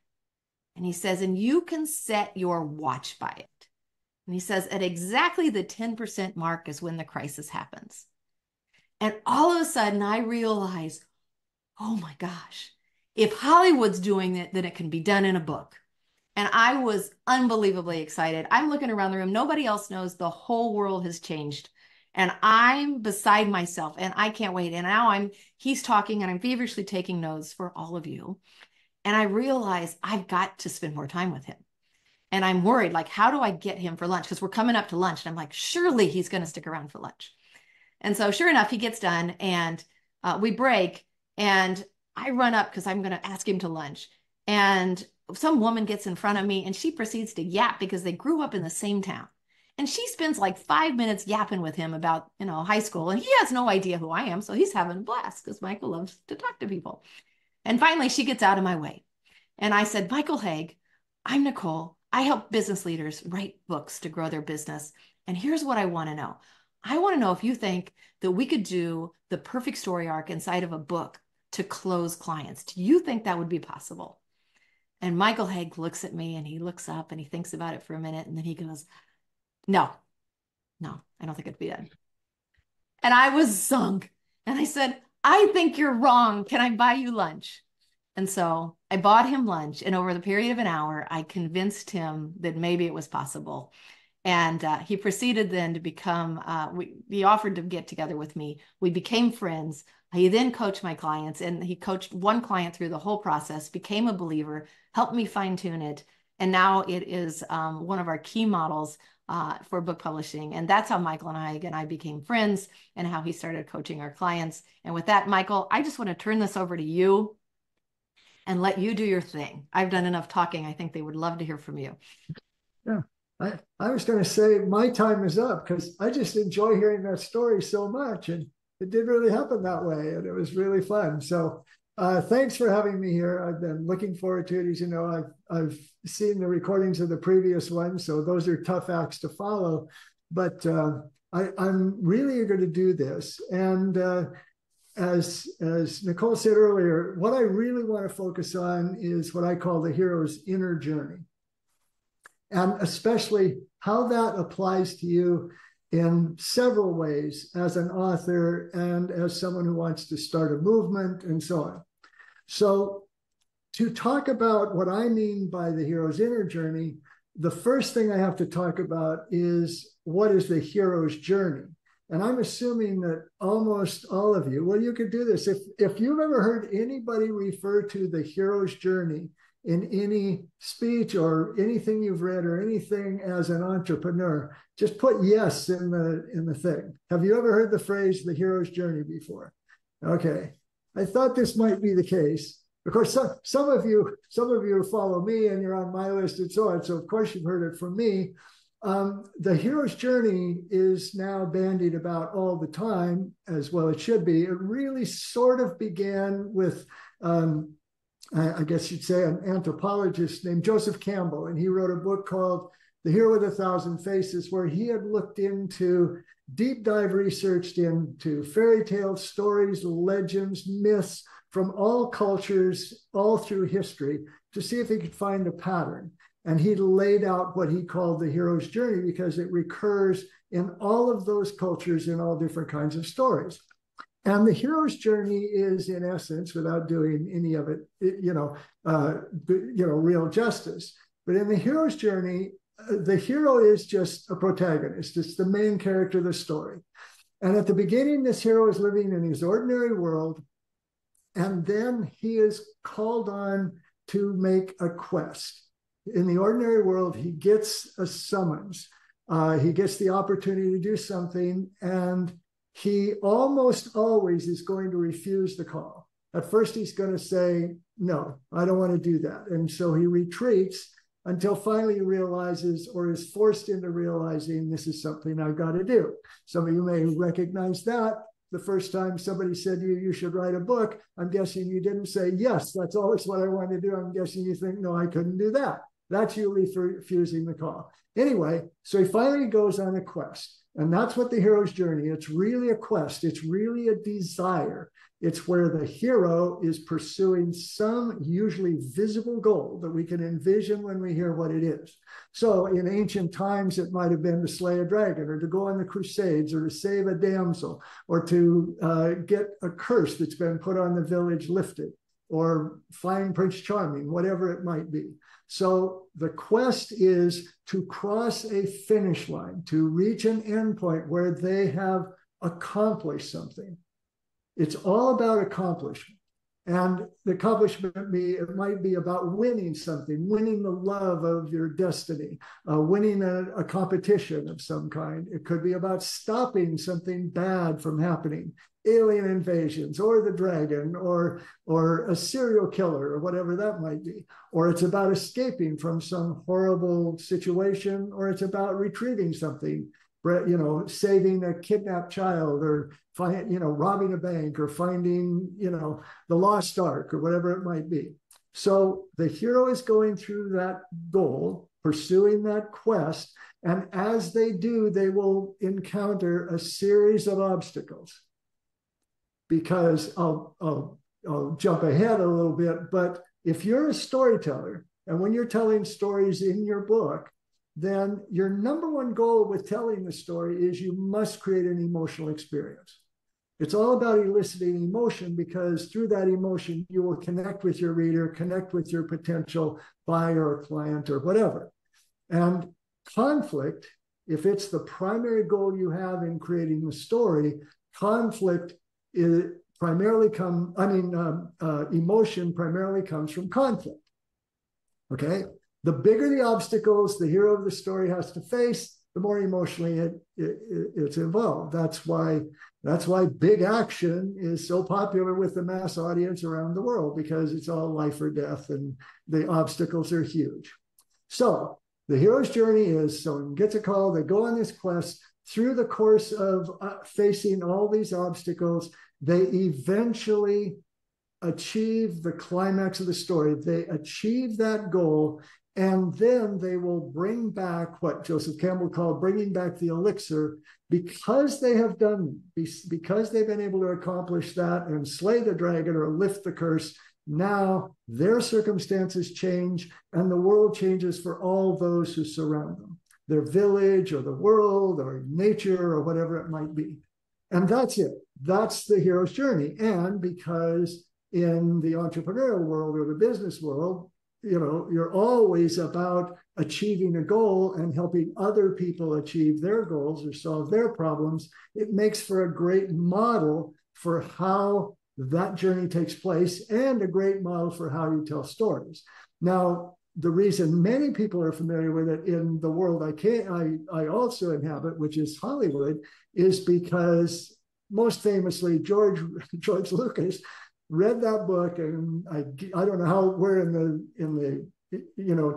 And he says, and you can set your watch by it. And he says, at exactly the 10% mark is when the crisis happens. And all of a sudden I realize, oh my gosh, if Hollywood's doing it, then it can be done in a book. And I was unbelievably excited. I'm looking around the room. Nobody else knows the whole world has changed. And I'm beside myself and I can't wait. And now he's talking and I'm feverishly taking notes for all of you. And I realize I've got to spend more time with him. And I'm worried, like, how do I get him for lunch? Because we're coming up to lunch. And I'm like, surely he's going to stick around for lunch. And so sure enough, he gets done and we break and I run up because I'm going to ask him to lunch. And some woman gets in front of me and she proceeds to yap because they grew up in the same town. And she spends like 5 minutes yapping with him about, high school. And he has no idea who I am. So he's having a blast because Michael loves to talk to people. And finally, she gets out of my way. And I said, Michael Hauge, I'm Nicole. I help business leaders write books to grow their business. And here's what I want to know. I want to know if you think that we could do the perfect story arc inside of a book to close clients. Do you think that would be possible? And Michael Hauge looks at me and he looks up and he thinks about it for a minute. And then he goes, no, I don't think it'd be done. And I was sunk. And I said, I think you're wrong. Can I buy you lunch? And so I bought him lunch. And over the period of an hour, I convinced him that maybe it was possible. And he proceeded then to become, he offered to get together with me. We became friends. He then coached my clients and he coached one client through the whole process, became a believer, helped me fine tune it. And now it is one of our key models for book publishing. And that's how Michael and I became friends, and how he started coaching our clients. And with that, Michael, I just want to turn this over to you and let you do your thing. I've done enough talking. I think they would love to hear from you. Yeah, I was going to say my time is up, because I just enjoy hearing that story so much. And it did really happen that way. And it was really fun. So thanks for having me here. I've been looking forward to it. As you know, I've seen the recordings of the previous ones, so those are tough acts to follow. But I'm really eager to do this. And as Nicole said earlier, what I really want to focus on is what I call the hero's inner journey, and especially how that applies to you in several ways as an author and as someone who wants to start a movement and so on. So to talk about what I mean by the hero's inner journey, the first thing I have to talk about is, what is the hero's journey? And I'm assuming that almost all of you, well, you could do this. If you've ever heard anybody refer to the hero's journey in any speech or anything you've read or anything as an entrepreneur, just put yes in the thing. Have you ever heard the phrase the hero's journey before? Okay, I thought this might be the case. Of course, some of you follow me and you're on my list and so on. So of course you've heard it from me. The hero's journey is now bandied about all the time, as well it should be. It really sort of began with I guess you'd say an anthropologist named Joseph Campbell, and he wrote a book called The Hero with a Thousand Faces, where he had looked into deep dive researched into fairy tales, stories, legends, myths from all cultures, all through history, to see if he could find a pattern. And he laid out what he called the hero's journey, because it recurs in all of those cultures in all different kinds of stories. And the hero's journey is, in essence, without doing any of it, real justice. But in the hero's journey, the hero is just a protagonist. It's the main character of the story. And at the beginning, this hero is living in his ordinary world. And then he is called on to make a quest. In the ordinary world, he gets a summons. He gets the opportunity to do something, and he almost always is going to refuse the call. At first, he's going to say, no, I don't want to do that. And so he retreats until finally he realizes, or is forced into realizing, this is something I've got to do. Some of you may recognize that. The first time somebody said to you, you should write a book, I'm guessing you didn't say, yes, that's always what I want to do. I'm guessing you think, no, I couldn't do that. That's you refusing the call. Anyway, so he finally goes on a quest. And that's what the hero's journey, it's really a quest. It's really a desire. It's where the hero is pursuing some usually visible goal that we can envision when we hear what it is. So in ancient times, it might have been to slay a dragon, or to go on the crusades, or to save a damsel, or to get a curse that's been put on the village lifted, or find Prince Charming, whatever it might be. So the quest is to cross a finish line, to reach an endpoint where they have accomplished something. It's all about accomplishment. And the accomplishment it might be about winning something, winning the love of your destiny, winning a competition of some kind. It could be about stopping something bad from happening, alien invasions, or the dragon, or a serial killer, or whatever that might be. Or it's about escaping from some horrible situation, or it's about retrieving something, saving a kidnapped child, or robbing a bank, or finding, the lost ark, or whatever it might be. So the hero is going through that goal, pursuing that quest. And as they do, they will encounter a series of obstacles. Because I'll jump ahead a little bit, but if you're a storyteller, and when you're telling stories in your book, then your number one goal with telling the story is you must create an emotional experience. It's all about eliciting emotion, because through that emotion, you will connect with your reader, connect with your potential buyer or client or whatever. And conflict, if it's the primary goal you have in creating the story, emotion primarily comes from conflict. Okay? The bigger the obstacles the hero of the story has to face, the more emotionally it's involved. That's why big action is so popular with the mass audience around the world, because it's all life or death and the obstacles are huge. So the hero's journey is someone gets a call, they go on this quest. Through the course of facing all these obstacles, they eventually achieve the climax of the story. They achieve that goal, and then they will bring back what Joseph Campbell called bringing back the elixir, because they have done, because they've been able to accomplish that and slay the dragon or lift the curse. Now their circumstances change and the world changes for all those who surround them, their village or the world or nature or whatever it might be. And that's it. That's the hero's journey. And because in the entrepreneurial world or the business world, you're always about achieving a goal and helping other people achieve their goals or solve their problems, it makes for a great model for how that journey takes place and a great model for how you tell stories. Now, the reason many people are familiar with it in the world I also inhabit, which is Hollywood, is because most famously George Lucas read that book, and I don't know where in the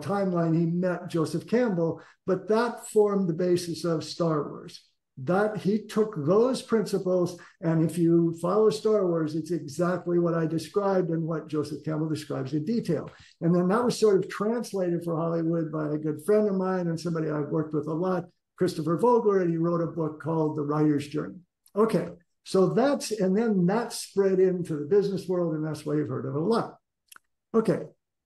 timeline he met Joseph Campbell, but that formed the basis of Star Wars. That he took those principles, and if you follow Star Wars, it's exactly what I described and what Joseph Campbell describes in detail. And then that was sort of translated for Hollywood by a good friend of mine and somebody I've worked with a lot, Christopher Vogler, and he wrote a book called The Writer's Journey. Okay, so then that spread into the business world, and that's why you've heard of it a lot. Okay,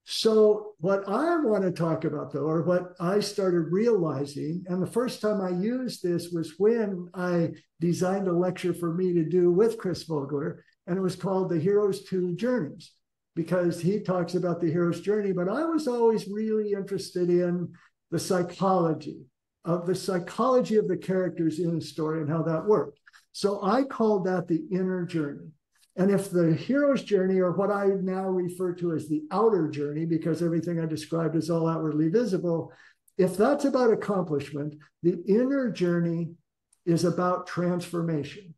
so what I want to talk about, though, or what I started realizing, and the first time I used this was when I designed a lecture for me to do with Chris Vogler, and it was called The Hero's Two Journeys, because he talks about the hero's journey, but I was always really interested in the psychology of the characters in a story and how that worked. So I called that the inner journey. And if the hero's journey, or what I now refer to as the outer journey, because everything I described is all outwardly visible, if that's about accomplishment, the inner journey is about transformation.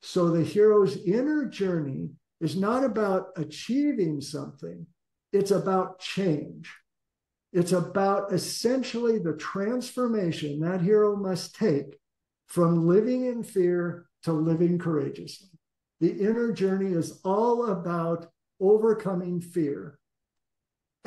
So the hero's inner journey is not about achieving something, it's about change. It's about essentially the transformation that hero must take from living in fear to living courageously. The inner journey is all about overcoming fear.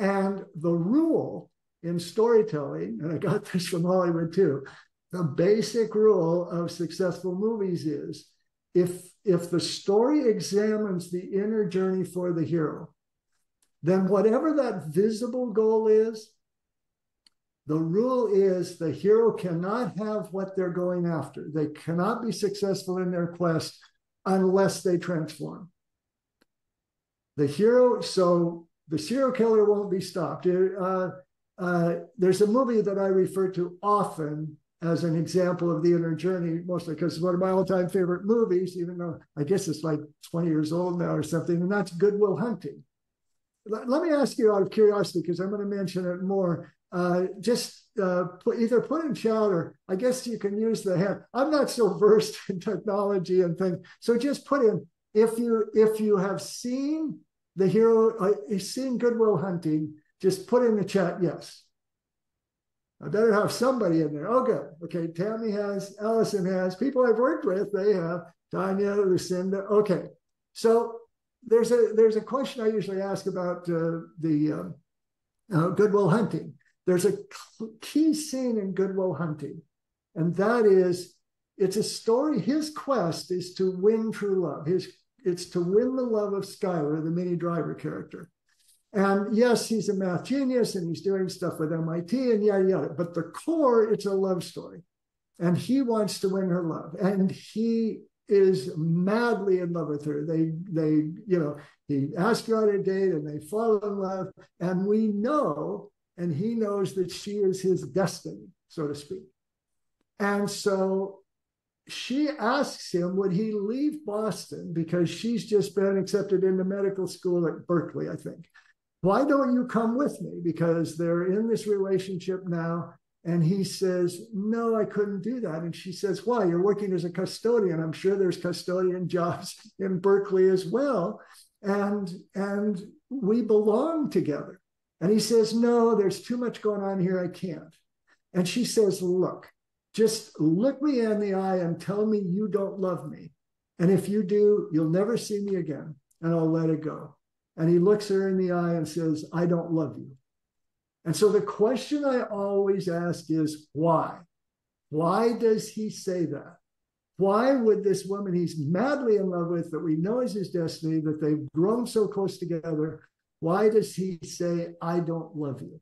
And the rule in storytelling, and I got this from Hollywood too, the basic rule of successful movies is if the story examines the inner journey for the hero, then whatever that visible goal is, the rule is the hero cannot have what they're going after. They cannot be successful in their quest unless they transform. The serial killer won't be stopped. There's a movie that I refer to often as an example of the inner journey, mostly because it's one of my all-time favorite movies, even though I guess it's like 20 years old now or something, and that's Good Will Hunting. Let me ask you out of curiosity, because I'm going to mention it more. Either put in chat, or I guess you can use the hand. I'm not so versed in technology and things, so just put in if you have seen the hero, seen Good Will Hunting. Just put in the chat yes. I better have somebody in there. Oh, good. Okay, Tammy has, Allison has, people I've worked with, they have, Tanya, Lucinda. Okay, so there's a question I usually ask about the Good Will Hunting. There's a key scene in Good Will Hunting, and that is, it's a story. His quest is to win true love. It's to win the love of Skylar, the Minnie Driver character. And yes, he's a math genius and he's doing stuff with MIT and yada, yada. But the core, it's a love story. And he wants to win her love. And he is madly in love with her. He asks her out on a date and they fall in love. And we know, and he knows that she is his destiny, so to speak. And so she asks him, would he leave Boston, because she's just been accepted into medical school at Berkeley, I think. Why don't you come with me? Because they're in this relationship now, And he says, no, I couldn't do that. And she says, why? You're working as a custodian. I'm sure there's custodian jobs in Berkeley as well. And we belong together. And he says, no, there's too much going on here. I can't. And she says, look, just look me in the eye and tell me you don't love me. And if you do, you'll never see me again, and I'll let it go. And he looks her in the eye and says, I don't love you. And so the question I always ask is, why? Why does he say that? Why would this woman he's madly in love with, that we know is his destiny, that they've grown so close together, why does he say, I don't love you?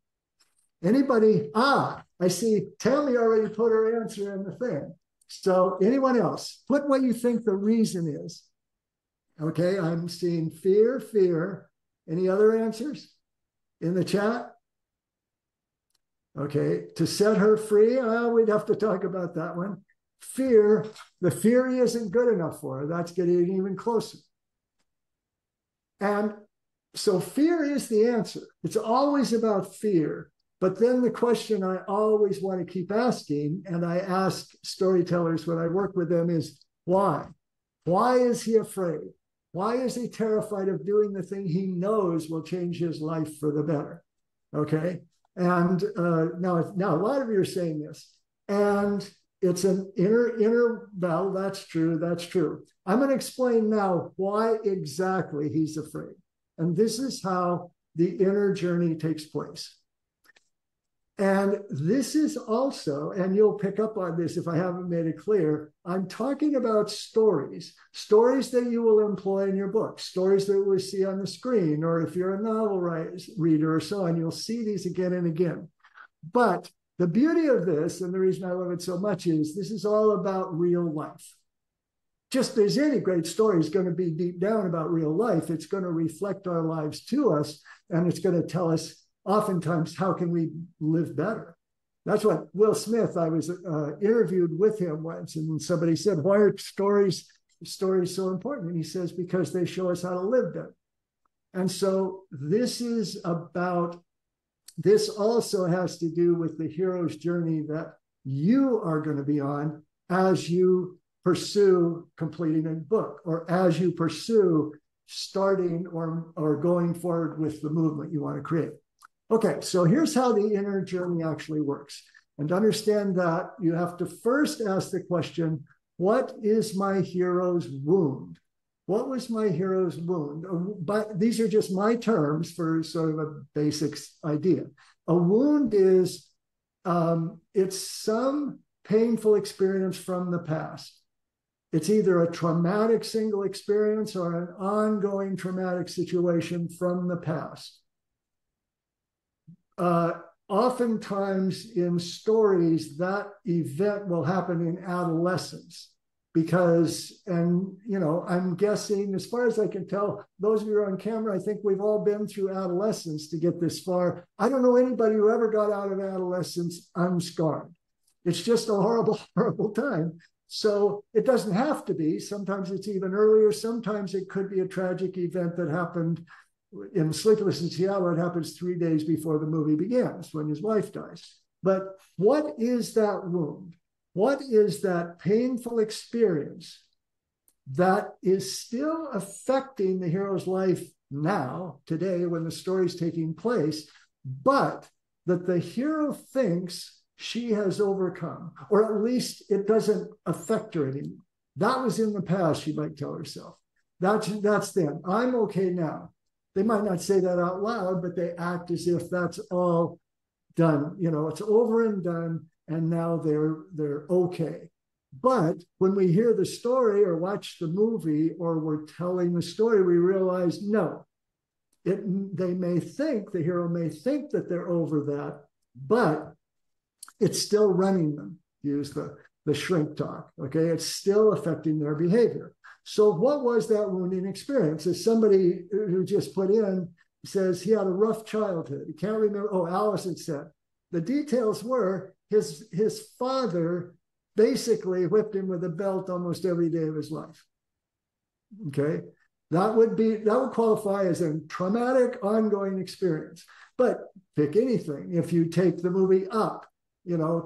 Anybody? I see Tammy already put her answer in the thing. So anyone else? Put what you think the reason is. Okay, I'm seeing fear, fear. Any other answers in the chat? Okay, to set her free, we'd have to talk about that one. Fear, the theory isn't good enough for her. That's getting even closer. And so fear is the answer. It's always about fear. But then the question I always want to keep asking, and I ask storytellers when I work with them, is why? Why is he afraid? Why is he terrified of doing the thing he knows will change his life for the better? Okay. And now a lot of you are saying this, and it's an inner battle. That's true. That's true. I'm going to explain now why exactly he's afraid. And this is how the inner journey takes place. And this is also, and you'll pick up on this if I haven't made it clear, I'm talking about stories that you will employ in your book, stories that we'll see on the screen, or if you're a novel reader or so on, you'll see these again and again. But the beauty of this, and the reason I love it so much, is this is all about real life. Just as any great story is going to be deep down about real life, it's going to reflect our lives to us, and it's going to tell us oftentimes, how can we live better? That's what Will Smith, I was interviewed with him once, and somebody said, why are stories so important? And he says, because they show us how to live better. And so this also has to do with the hero's journey that you are going to be on as you pursue completing a book, or as you pursue starting or going forward with the movement you want to create. Okay, so here's how the inner journey actually works. And to understand that, you have to first ask the question, what is my hero's wound? What was my hero's wound? But these are just my terms for sort of a basic idea. A wound is, it's some painful experience from the past. It's either a traumatic single experience or an ongoing traumatic situation from the past. Oftentimes in stories, that event will happen in adolescence because, and I'm guessing, as far as I can tell, those of you who are on camera, I think we've all been through adolescence to get this far. I don't know anybody who ever got out of adolescence unscarred. It's just a horrible, horrible time. So it doesn't have to be. Sometimes it's even earlier. Sometimes it could be a tragic event that happened in Sleepless in Seattle. It happens 3 days before the movie begins, when his wife dies. But what is that wound? What is that painful experience that is still affecting the hero's life now, today, when the story's taking place, but that the hero thinks she has overcome, or at least it doesn't affect her anymore? That was in the past, she might tell herself. That's then. I'm okay now. They might not say that out loud, but they act as if that's all done. It's over and done, and now they're okay. But when we hear the story or watch the movie or we're telling the story, we realize, no, the hero may think that they're over that, but it's still running them, use the shrink talk, okay? It's still affecting their behavior. So what was that wounding experience? As somebody who just put in says he had a rough childhood. He can't remember. Oh, Allison said the details were his father basically whipped him with a belt almost every day of his life. Okay, that would qualify as a traumatic ongoing experience. But pick anything. If you take the movie Up,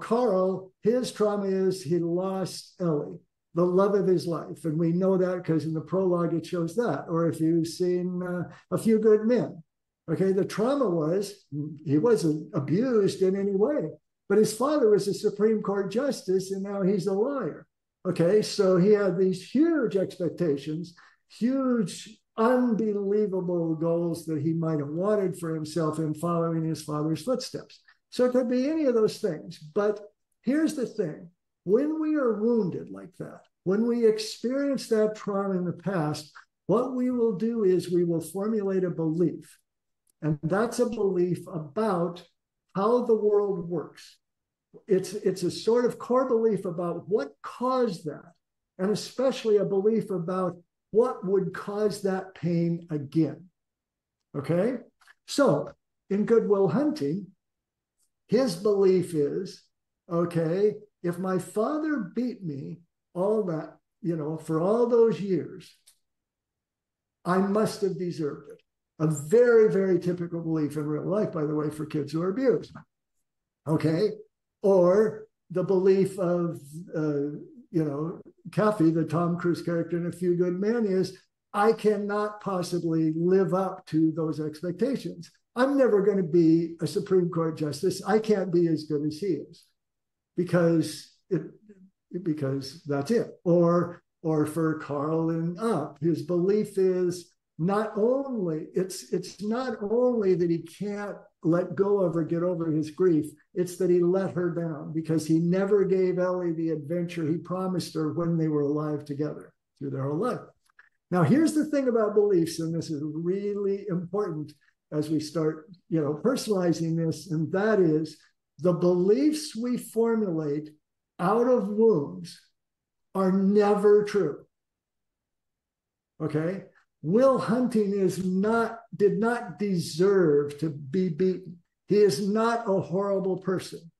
Carl, his trauma is he lost Ellie, the love of his life. And we know that because in the prologue it shows that. Or if you've seen A Few Good Men, okay, the trauma was he wasn't abused in any way, but his father was a Supreme Court justice and now he's a lawyer. Okay, so he had these huge expectations, huge, unbelievable goals that he might have wanted for himself in following his father's footsteps. So it could be any of those things. But here's the thing. When we are wounded like that, when we experience that trauma in the past, what we will do is we will formulate a belief. And that's a belief about how the world works. It's a sort of core belief about what caused that, and especially a belief about what would cause that pain again. Okay? So in Good Will Hunting, his belief is, okay, if my father beat me all that, for all those years, I must have deserved it. A very, very typical belief in real life, by the way, for kids who are abused. Okay? Or the belief of, Kathy, the Tom Cruise character in A Few Good Men, is I cannot possibly live up to those expectations. I'm never going to be a Supreme Court justice. I can't be as good as he is because that's it. Or for Carl in Up, his belief is not only that he can't let go of or get over his grief, it's that he let her down because he never gave Ellie the adventure he promised her when they were alive together through their whole life. Now, here's the thing about beliefs, and this is really important as we start, personalizing this, and that is the beliefs we formulate out of wounds are never true. Okay? Will Hunting did not deserve to be beaten. He is not a horrible person.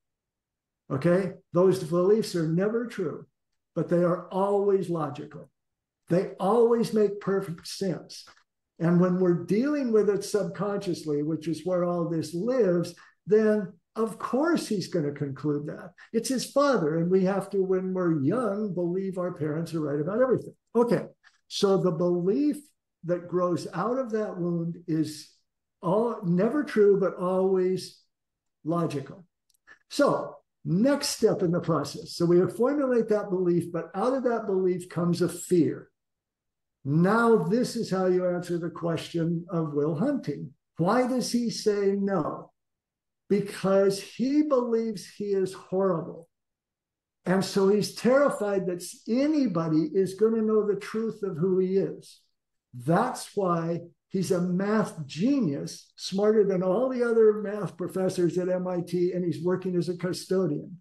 Okay? Those beliefs are never true, but they are always logical. They always make perfect sense. And when we're dealing with it subconsciously, which is where all this lives, then of course he's going to conclude that. It's his father, and we have to, when we're young, believe our parents are right about everything. Okay, so the belief that grows out of that wound is never true, but always logical. So next step in the process. So we formulate that belief, but out of that belief comes a fear. Now, this is how you answer the question of Will Hunting. Why does he say no? Because he believes he is horrible. And so he's terrified that anybody is going to know the truth of who he is. That's why he's a math genius, smarter than all the other math professors at MIT, and he's working as a custodian.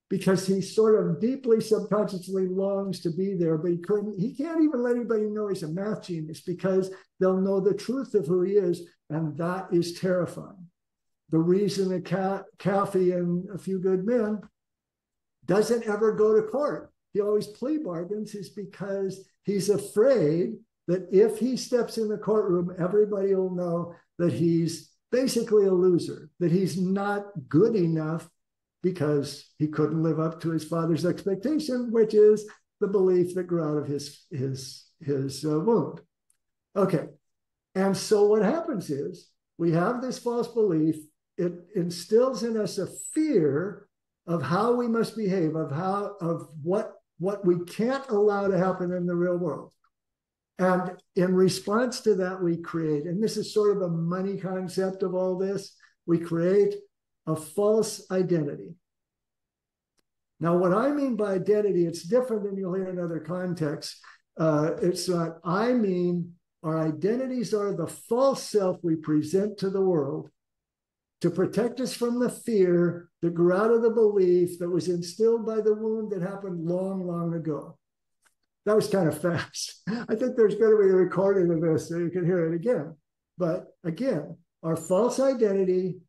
Because he sort of deeply subconsciously longs to be there, but he can't even let anybody know he's a math genius because they'll know the truth of who he is, and that is terrifying. The reason that Kathy in A Few Good Men doesn't ever go to court, he always plea bargains, is because he's afraid that if he steps in the courtroom, everybody will know that he's basically a loser, that he's not good enough because he couldn't live up to his father's expectation, which is the belief that grew out of his wound. Okay, and so what happens is we have this false belief. It instills in us a fear of how we must behave, of what we can't allow to happen in the real world. And in response to that, we create, and this is sort of a money concept of all this, we create a false identity. Now, what I mean by identity, it's different than you'll hear in other contexts. It's what I mean, our identities are the false self we present to the world to protect us from the fear that grew out of the belief that was instilled by the wound that happened long, long ago. That was kind of fast. I think there's going to be a recording of this so you can hear it again. But again, our false identity,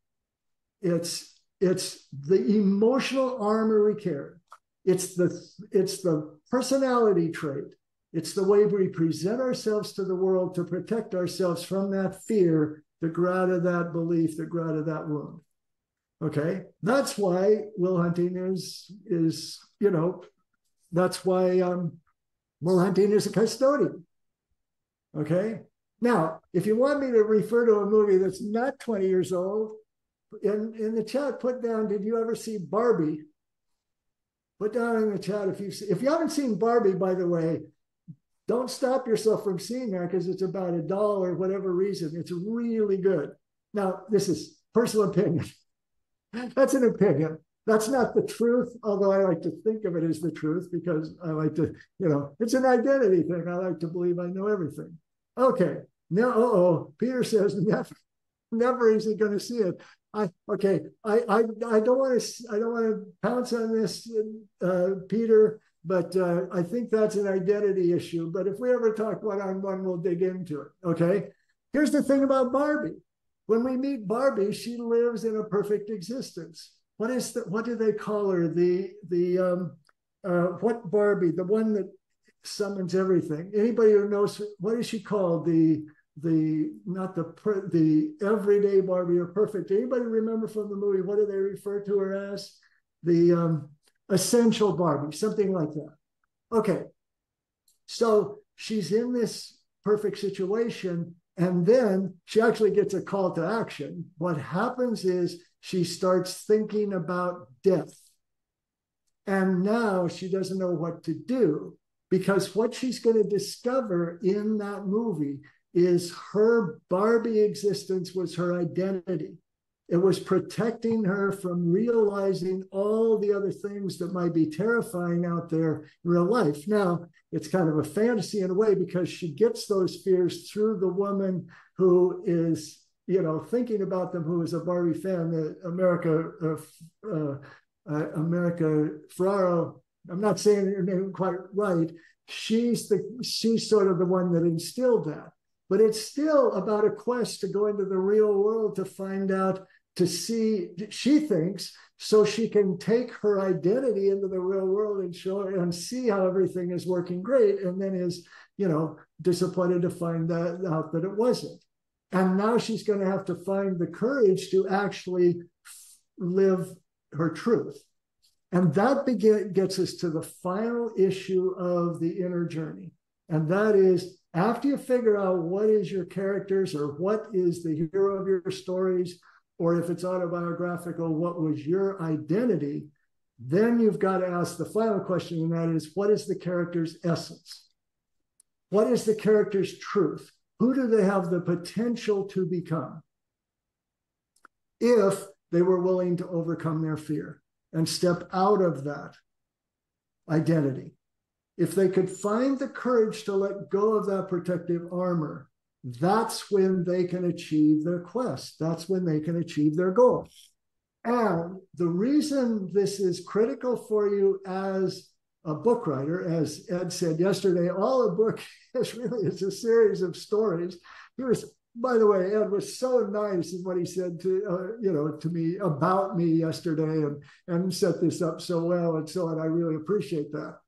it's the emotional armor we carry. It's the personality trait. It's the way we present ourselves to the world to protect ourselves from that fear that grew out of that belief, that grew out of that wound. Okay, that's why Will Hunting is that's why Will Hunting is a custodian. Okay, now if you want me to refer to a movie that's not 20 years old, in the chat, put down, did you ever see Barbie? Put down in the chat if you haven't seen Barbie, by the way, don't stop yourself from seeing that because it's about $1 or whatever reason. It's really good. Now, this is personal opinion. That's an opinion. That's not the truth, although I like to think of it as the truth because I like to, it's an identity thing. I like to believe I know everything. Okay. Now, Peter says never is he going to see it. I don't want to pounce on this, Peter, but I think that's an identity issue. But if we ever talk one-on-one, we'll dig into it. Okay. Here's the thing about Barbie. When we meet Barbie, she lives in a perfect existence. What do they call her? What Barbie? The one that summons everything. Anybody who knows, what is she called? The everyday Barbie or perfect. Anybody remember from the movie, what do they refer to her as? The essential Barbie, something like that. Okay. So she's in this perfect situation, and then she actually gets a call to action. What happens is she starts thinking about death. And now she doesn't know what to do, because what she's going to discover in that movie is her Barbie existence was her identity. It was protecting her from realizing all the other things that might be terrifying out there in real life. Now, it's kind of a fantasy in a way because she gets those fears through the woman who is, thinking about them, who is a Barbie fan, the America Ferraro. I'm not saying her name quite right. She's sort of the one that instilled that. But it's still about a quest to go into the real world to find out, to see, she thinks, so she can take her identity into the real world and show and see how everything is working great, and then is, disappointed to find out that it wasn't. And now she's going to have to find the courage to actually live her truth. And that gets us to the final issue of the inner journey. And that is, after you figure out what is your characters, or what is the hero of your stories, or if it's autobiographical, what was your identity, then you've got to ask the final question, and that is, what is the character's essence? What is the character's truth? Who do they have the potential to become if they were willing to overcome their fear and step out of that identity? If they could find the courage to let go of that protective armor, that's when they can achieve their quest. That's when they can achieve their goal. And the reason this is critical for you as a book writer, as Ed said yesterday, all a book is really is a series of stories. By the way, Ed was so nice in what he said to me about me yesterday, and set this up so well, and so on. I really appreciate that.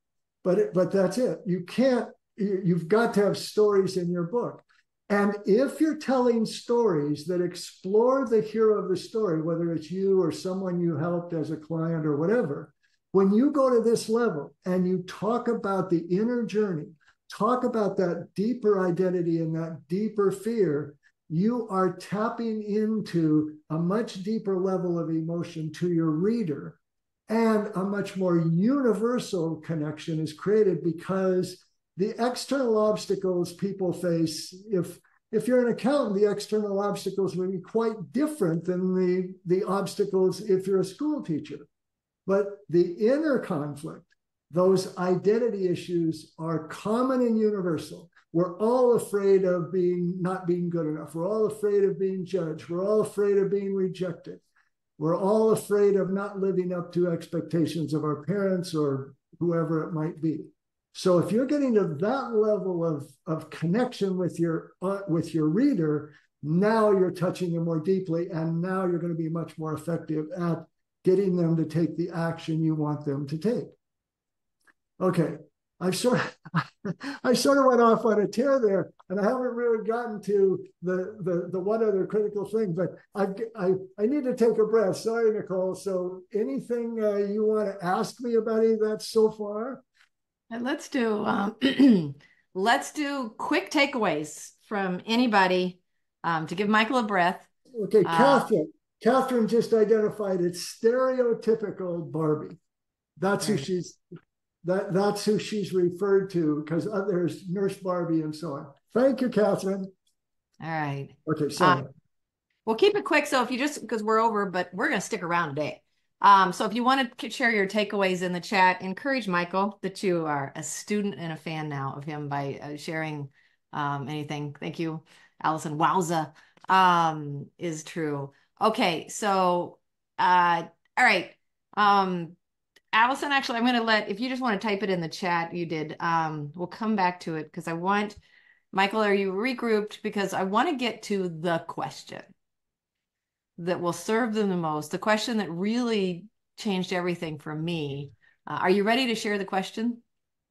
But that's it. You've got to have stories in your book. And if you're telling stories that explore the hero of the story, whether it's you or someone you helped as a client or whatever, when you go to this level and you talk about the inner journey, talk about that deeper identity and that deeper fear, you are tapping into a much deeper level of emotion to your reader. And a much more universal connection is created, because the external obstacles people face, if you're an accountant, the external obstacles will be quite different than the obstacles if you're a school teacher. But the inner conflict, those identity issues, are common and universal. We're all afraid of not being good enough. We're all afraid of being judged. We're all afraid of being rejected. We're all afraid of not living up to expectations of our parents or whoever it might be. So if you're getting to that level of connection with your reader, now you're touching them more deeply, and now you're going to be much more effective at getting them to take the action you want them to take. Okay, I sort of went off on a tear there, and I haven't really gotten to the one other critical thing. But I need to take a breath. Sorry, Nicole. So anything you want to ask me about any of that so far? And let's do let's do quick takeaways from anybody to give Michael a breath. Okay, Catherine. Catherine just identified it's stereotypical Barbie. That's who she's. That's who she's referred to, because there's Nurse Barbie and so on. Thank you, Catherine. All right. Okay, sorry. We'll keep it quick. So if you just, because we're over, but we're going to stick around today. So if you want to share your takeaways in the chat, encourage Michael that you are a student and a fan now of him by sharing anything. Thank you, Allison. Wowza is true. Okay, so all right. Allison, actually, I'm going to let, if you just want to type it in the chat, you did. We'll come back to it because I want, Michael, are you regrouped? Because I want to get to the question that will serve them the most, the question that really changed everything for me. Are you ready to share the question?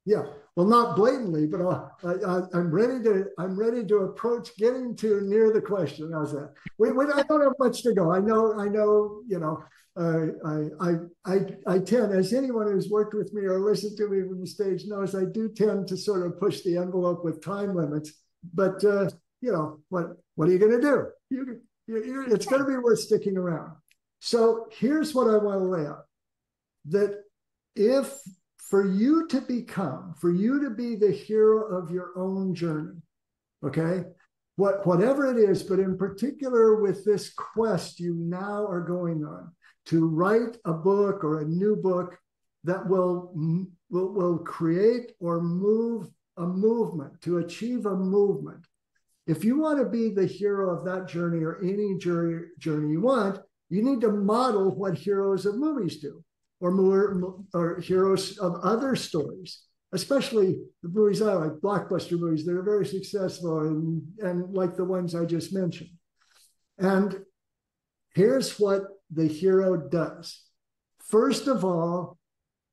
Yeah, well, not blatantly, but I'm ready to approach getting to near the question. How's that? I don't have much to go. I know. You know, I tend, as anyone who's worked with me or listened to me from the stage knows, I do tend to sort of push the envelope with time limits. But you know, what are you going to do? It's going to be worth sticking around. So here's what I want to lay out: that if for you to be the hero of your own journey, okay, whatever it is, but in particular with this quest you now are going on to write a book or a new book that will create or move a movement, to achieve a movement. If you want to be the hero of that journey or any journey you want, you need to model what heroes of movies do, or heroes of other stories, especially the movies I like, blockbuster movies that are very successful and like the ones I just mentioned. And here's what the hero does. First of all,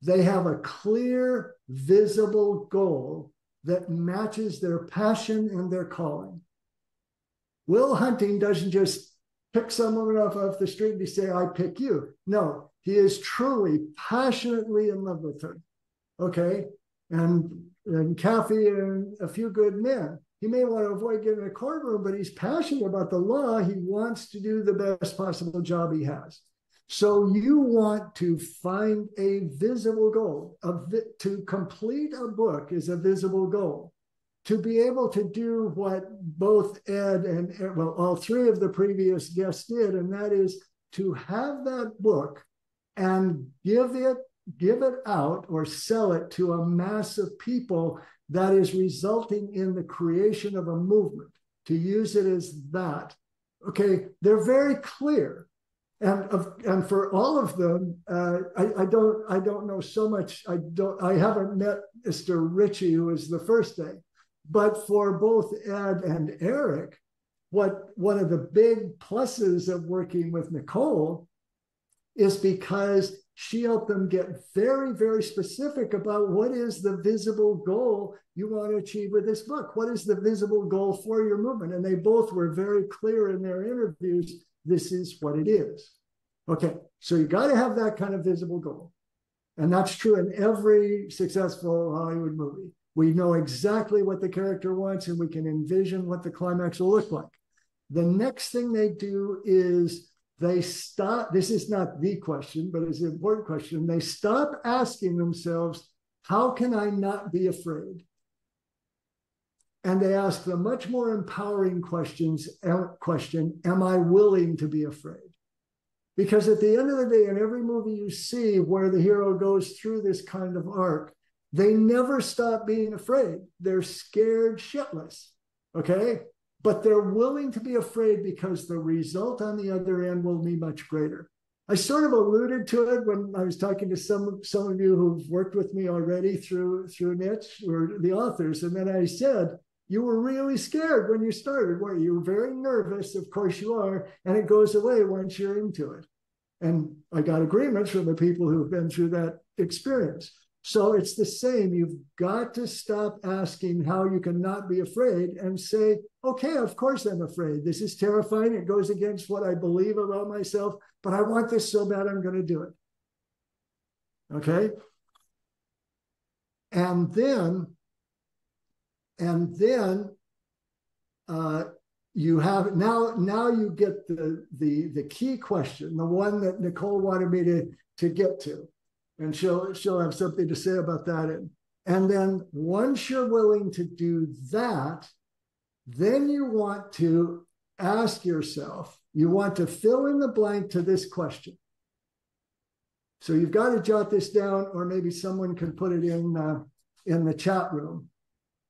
they have a clear, visible goal that matches their passion and their calling. Will Hunting doesn't just pick someone off the street and say, I pick you. No, he is truly passionately in love with her. Okay. And Kathy and a few good men. He may want to avoid getting a courtroom, but he's passionate about the law. He wants to do the best possible job he has. So you want to find a visible goal. To complete a book is a visible goal. To be able to do what both Ed and, well, all three of the previous guests did, and that is to have that book and give it out or sell it to a mass of people that is resulting in the creation of a movement, to use it as that. Okay, they're very clear. And for all of them, I don't know so much. I haven't met Mr. Ritchie, who was the first day. But for both Ed and Eric, one of the big pluses of working with Nicole is because she helped them get very, very specific about what is the visible goal you want to achieve with this book. What is the visible goal for your movement? And they both were very clear in their interviews. This is what it is. Okay, so you got to have that kind of visible goal. And that's true in every successful Hollywood movie. We know exactly what the character wants, and we can envision what the climax will look like. The next thing they do is they stop. This is not the question, but it's an important question. They stop asking themselves, how can I not be afraid? And they ask the much more empowering question, am I willing to be afraid? Because at the end of the day, in every movie you see where the hero goes through this kind of arc, they never stop being afraid. They're scared shitless, okay? But they're willing to be afraid because the result on the other end will be much greater. I sort of alluded to it when I was talking to some of you who've worked with me already through Niche, or the authors, and then I said, you were really scared when you started, weren't you? You were very nervous, of course you are, and it goes away once you're into it. And I got agreements from the people who've been through that experience. So it's the same. You've got to stop asking how you can not be afraid and say, okay, of course I'm afraid. This is terrifying. It goes against what I believe about myself, but I want this so bad I'm going to do it. Okay? And then you have now you get the key question, the one that Nicole wanted me to get to, and she'll have something to say about that. And then once you're willing to do that, then you want to ask yourself, you want to fill in the blank to this question. So you've got to jot this down, or maybe someone can put it in the chat room.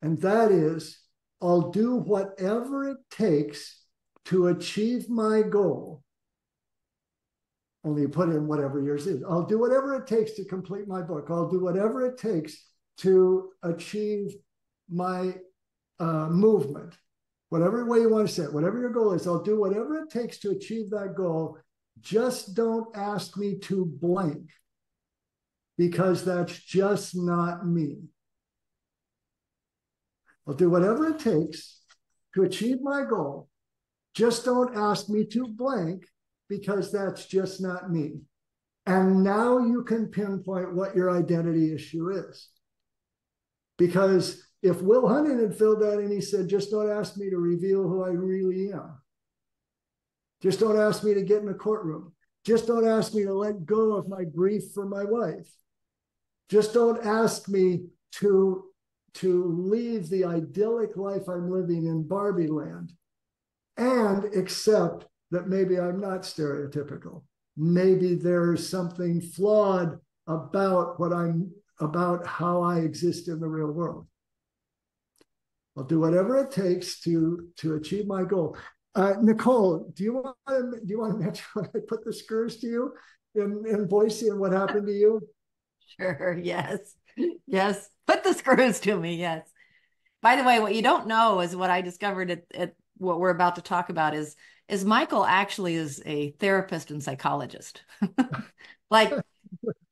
And that is, I'll do whatever it takes to achieve my goal. Only you put in whatever yours is. I'll do whatever it takes to complete my book. I'll do whatever it takes to achieve my movement. Whatever way you want to say it, whatever your goal is, I'll do whatever it takes to achieve that goal. Just don't ask me to blank, because that's just not me. I'll do whatever it takes to achieve my goal. Just don't ask me to blank, because that's just not me. And now you can pinpoint what your identity issue is. Because if Will Hunting had filled that in, he said, just don't ask me to reveal who I really am. Just don't ask me to get in a courtroom. Just don't ask me to let go of my grief for my wife. Just don't ask me to leave the idyllic life I'm living in Barbie land and accept that maybe I'm not stereotypical. Maybe there's something flawed about how I exist in the real world. I'll do whatever it takes to achieve my goal. Nicole, do you want to mention when I put the screws to you in Boise and what happened to you? Sure. Yes. Yes. Put the screws to me. Yes. By the way, what you don't know is what I discovered at what we're about to talk about is Michael actually is a therapist and psychologist. Like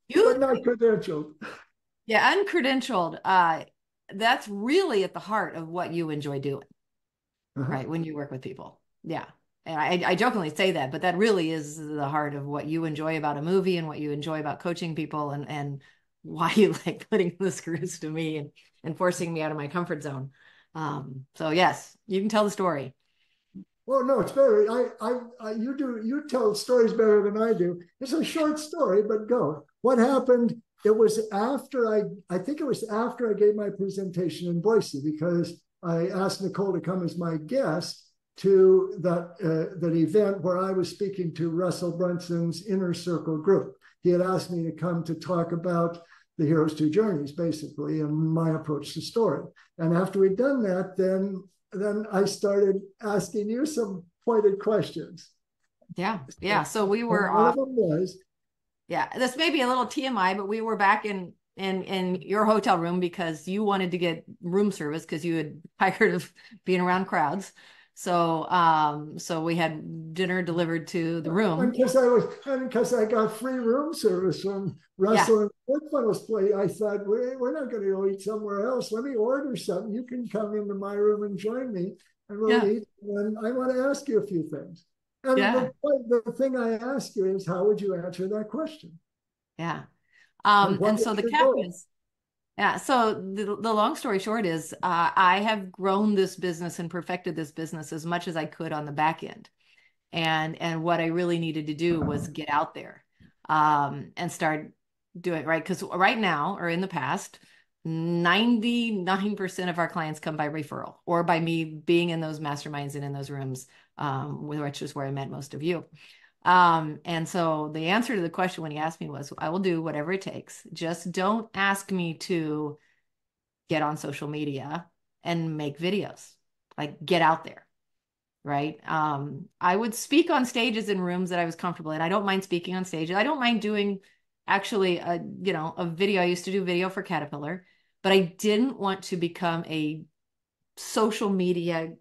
you, but not credentialed. Yeah, uncredentialed. That's really at the heart of what you enjoy doing, right? When you work with people. Yeah. And I jokingly say that, but that really is the heart of what you enjoy about a movie and what you enjoy about coaching people, and why you like putting the screws to me and forcing me out of my comfort zone. So yes, you can tell the story. Well, no, it's better. You tell stories better than I do. It's a short story, but go. What happened? It was after I think it was after I gave my presentation in Boise, because I asked Nicole to come as my guest to that event where I was speaking to Russell Brunson's Inner Circle group. He had asked me to come to talk about the hero's two journeys, basically, and my approach to story. And after we'd done that, then I started asking you some pointed questions. Yeah. Yeah. So we were one of them was, yeah, this may be a little TMI, but we were back in your hotel room because you wanted to get room service because you had tired of being around crowds. So we had dinner delivered to the room. Because I got free room service from Russell and Woodfunnel's place, I thought, we're not going to go eat somewhere else. Let me order something. You can come into my room and join me, and we'll eat. And I want to ask you a few things. And the thing I ask you is, how would you answer that question? Yeah. And so the cap is, so the long story short is I have grown this business and perfected this business as much as I could on the back end. And what I really needed to do was get out there and start doing it, right? Because right now, or in the past, 99% of our clients come by referral or by me being in those masterminds and in those rooms, which is where I met most of you. And so the answer to the question when he asked me was, I will do whatever it takes. Just don't ask me to get on social media and make videos. Like, get out there. Right. I would speak on stages in rooms that I was comfortable in. I don't mind speaking on stages. I don't mind doing actually a video. I used to do video for Caterpillar, but I didn't want to become a social media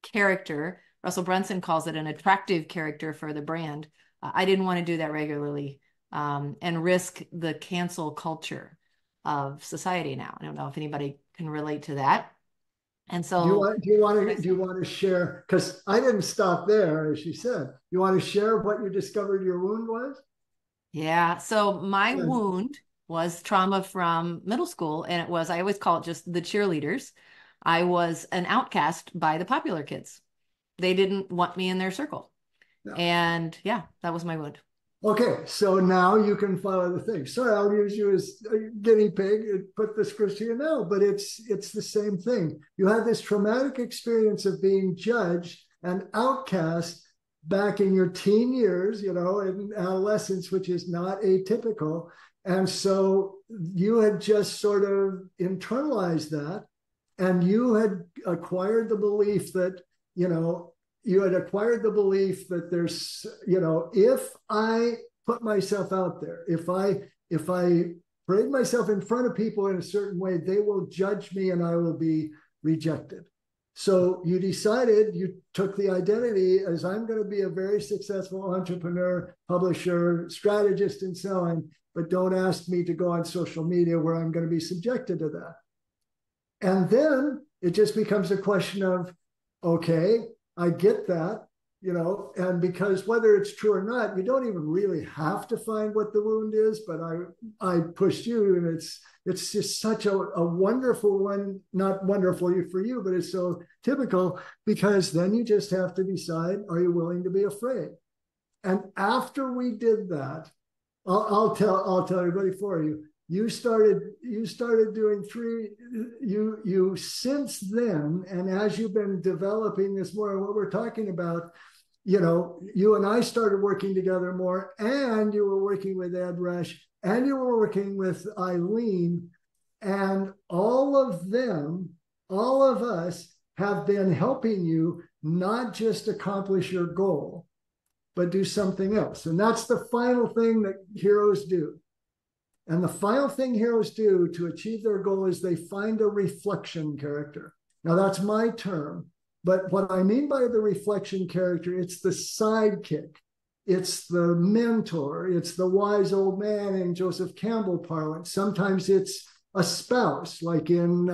character. Russell Brunson calls it an attractive character for the brand. I didn't want to do that regularly and risk the cancel culture of society now. I don't know if anybody can relate to that. And so do you want to share, because I didn't stop there, as you said. You want to share what you discovered your wound was? Yeah. So my wound was trauma from middle school, and it was, I always call it just the cheerleaders. I was an outcast by the popular kids. They didn't want me in their circle. No. And yeah, that was my wound. Okay, so now you can follow the thing. Sorry, I'll use you as a guinea pig and put the script to you now, but it's the same thing. You had this traumatic experience of being judged and outcast back in your teen years, you know, in adolescence, which is not atypical. And so you had just sort of internalized that, and you had acquired the belief that, you know, there's, you know, if I put myself out there, if I parade myself in front of people in a certain way, they will judge me and I will be rejected. So you decided, you took the identity as, I'm going to be a very successful entrepreneur, publisher, strategist, and so on, but don't ask me to go on social media where I'm going to be subjected to that. And then it just becomes a question of, okay, I get that, you know, and because whether it's true or not, you don't even really have to find what the wound is, but I pushed you, and it's just such a wonderful one, not wonderful for you, but it's so typical, because then you just have to decide, are you willing to be afraid? And after we did that, I'll tell everybody for you, you started doing you since then, and as you've been developing this more, what we're talking about, you know, you and I started working together more, and you were working with Ed Rush, and you were working with Eileen, and all of us have been helping you not just accomplish your goal, but do something else. And that's the final thing that heroes do. And the final thing heroes do to achieve their goal is they find a reflection character. Now, that's my term, but what I mean by the reflection character, it's the sidekick, it's the mentor, it's the wise old man in Joseph Campbell parlance. Sometimes it's a spouse, like in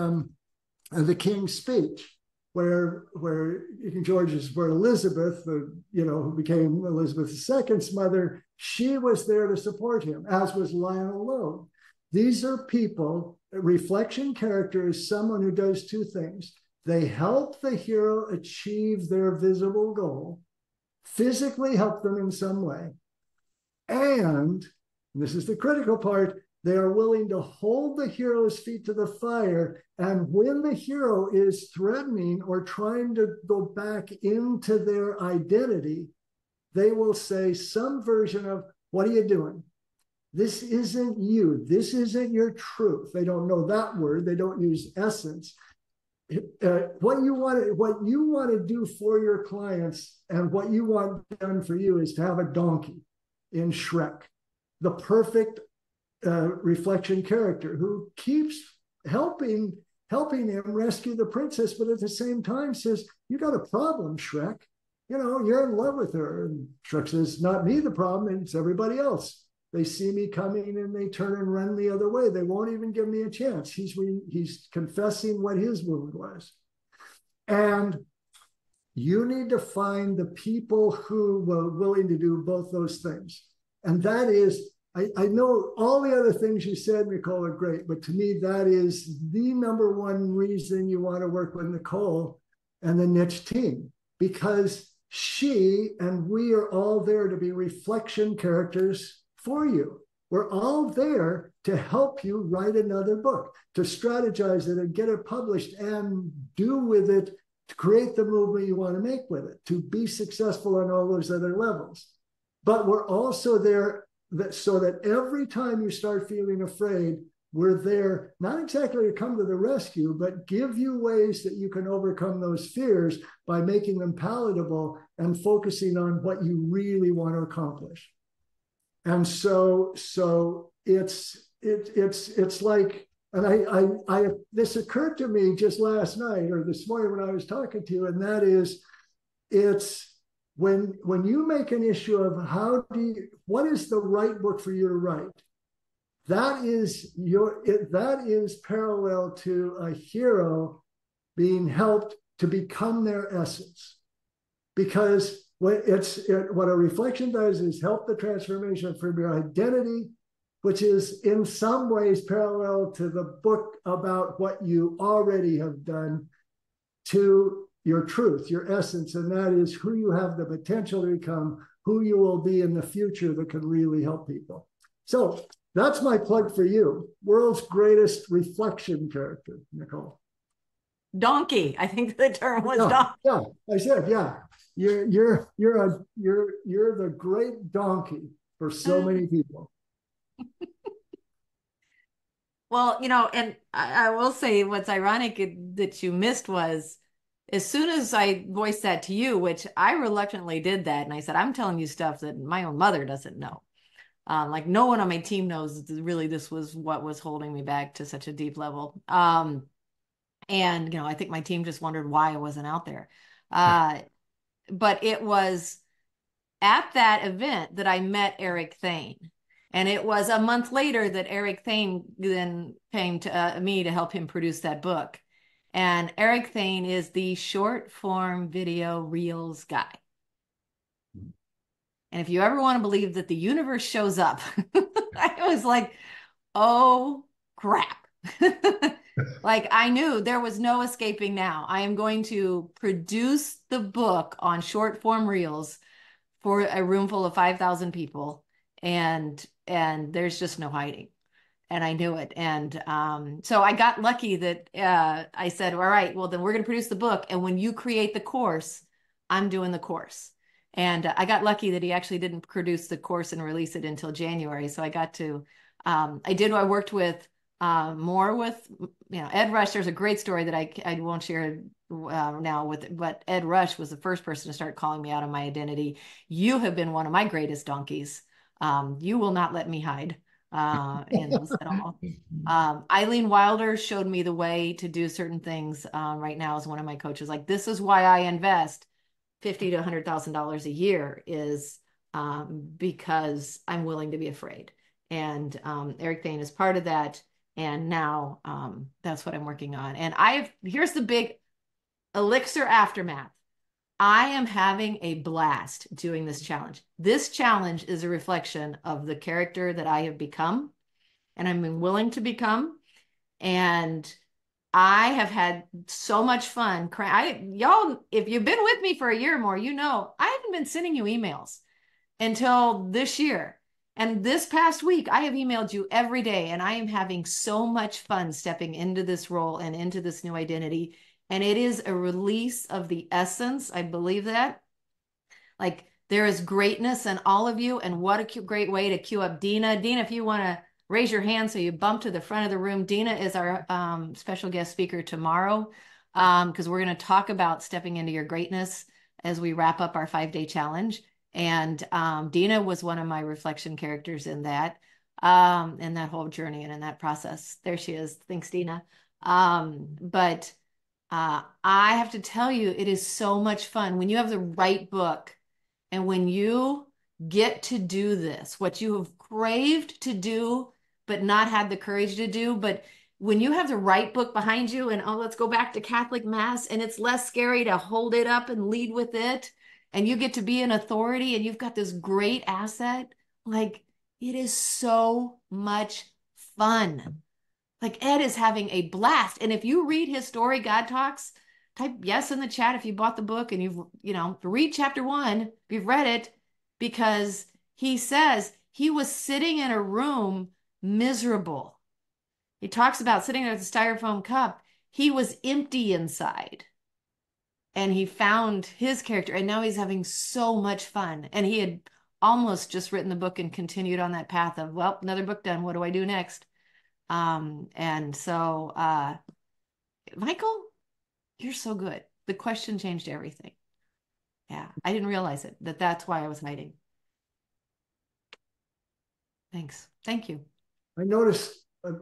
The King's Speech, where Elizabeth, you know, who became Elizabeth II's mother, she was there to support him, as was Lionel Lowe. These are people. A reflection character is someone who does two things. They help the hero achieve their visible goal, physically help them in some way, and this is the critical part, they are willing to hold the hero's feet to the fire. And when the hero is threatening or trying to go back into their identity, they will say some version of, what are you doing? This isn't you. This isn't your truth. They don't know that word. They don't use essence. What you want to do for your clients and what you want done for you is to have a donkey in Shrek, the perfect reflection character who keeps helping him rescue the princess, but at the same time says, you got a problem, Shrek. You know, you're in love with her. And Shrek says, not me the problem, it's everybody else. They see me coming and they turn and run the other way. They won't even give me a chance. He's confessing what his wound was. And you need to find the people who were willing to do both those things. And that is, I know all the other things you said, Nicole, are great, but to me, that is the number one reason you want to work with Nicole and the niche team, because she and we are all there to be reflection characters for you. We're all there to help you write another book, to strategize it and get it published and do with it, to create the movement you want to make with it, to be successful on all those other levels. But we're also there so that every time you start feeling afraid, we're there, not exactly to come to the rescue, but give you ways that you can overcome those fears by making them palatable and focusing on what you really want to accomplish. And so it's like, and I this occurred to me just last night or this morning when I was talking to you, and that is, it's when you make an issue of what is the right book for you to write, that is parallel to a hero being helped to become their essence. Because what a reflection does is help the transformation from your identity, which is in some ways parallel to the book about what you already have done, to your truth, your essence, and that is who you have the potential to become, who you will be in the future that can really help people. So that's my plug for you. World's greatest reflection character, Nicole. Donkey. I think the term was donkey. Yeah, I said, yeah. You're the great donkey for so many people. Well, and I will say what's ironic that you missed was as soon as I voiced that to you, which I reluctantly did that, and I said, I'm telling you stuff that my own mother doesn't know. Like no one on my team knows that really this was what was holding me back to such a deep level. And, I think my team just wondered why I wasn't out there. But it was at that event that I met Eric Thane. And it was a month later that Eric Thane then came to me to help him produce that book. And Eric Thane is the short form video reels guy. And if you ever want to believe that the universe shows up, I was like, oh, crap. Like I knew there was no escaping now. I am going to produce the book on short form reels for a room full of 5,000 people. And there's just no hiding. And I knew it. And so I got lucky that I said, all right, well, then we're going to produce the book. And when you create the course, I'm doing the course. And I got lucky that he actually didn't produce the course and release it until January. So I got to, I worked with more with, Ed Rush. There's a great story that I won't share now with, but Ed Rush was the first person to start calling me out on my identity. You have been one of my greatest donkeys. You will not let me hide in this at all. Eileen Wilder showed me the way to do certain things right now as one of my coaches. Like, this is why I invest $50,000 to $100,000 a year is because I'm willing to be afraid. And Eric Thane is part of that. And now that's what I'm working on. And here's the big elixir aftermath. I am having a blast doing this challenge. This challenge is a reflection of the character that I have become and I'm willing to become. And I have had so much fun. Y'all, if you've been with me for a year or more, I haven't been sending you emails until this year. And this past week, I have emailed you every day, and I am having so much fun stepping into this role and into this new identity. And it is a release of the essence. I believe that. Like, there is greatness in all of you. And what a great way to cue up Dina. Dina, if you want to raise your hand so you bump to the front of the room. Dina is our special guest speaker tomorrow because we're going to talk about stepping into your greatness as we wrap up our 5-day challenge. And Dina was one of my reflection characters in that whole journey and in that process. There she is. Thanks, Dina. But I have to tell you, it is so much fun when you have the right book and when you get to do this, what you have craved to do, but not had the courage to do. But when you have the right book behind you and, let's go back to Catholic Mass, and it's less scary to hold it up and lead with it. And you get to be an authority and you've got this great asset. Like, it is so much fun. Like, Ed is having a blast. And if you read his story, God Talks, type yes in the chat if you bought the book and read chapter 1, if you've read it, because he says he was sitting in a room miserable. He talks about sitting there with a styrofoam cup. He was empty inside. And he found his character, and now he's having so much fun. And he had almost just written the book and continued on that path of, well, another book done. What do I do next? And so, Michael, you're so good. The question changed everything. Yeah, I didn't realize it, that's why I was hiding. Thanks. Thank you. I noticed,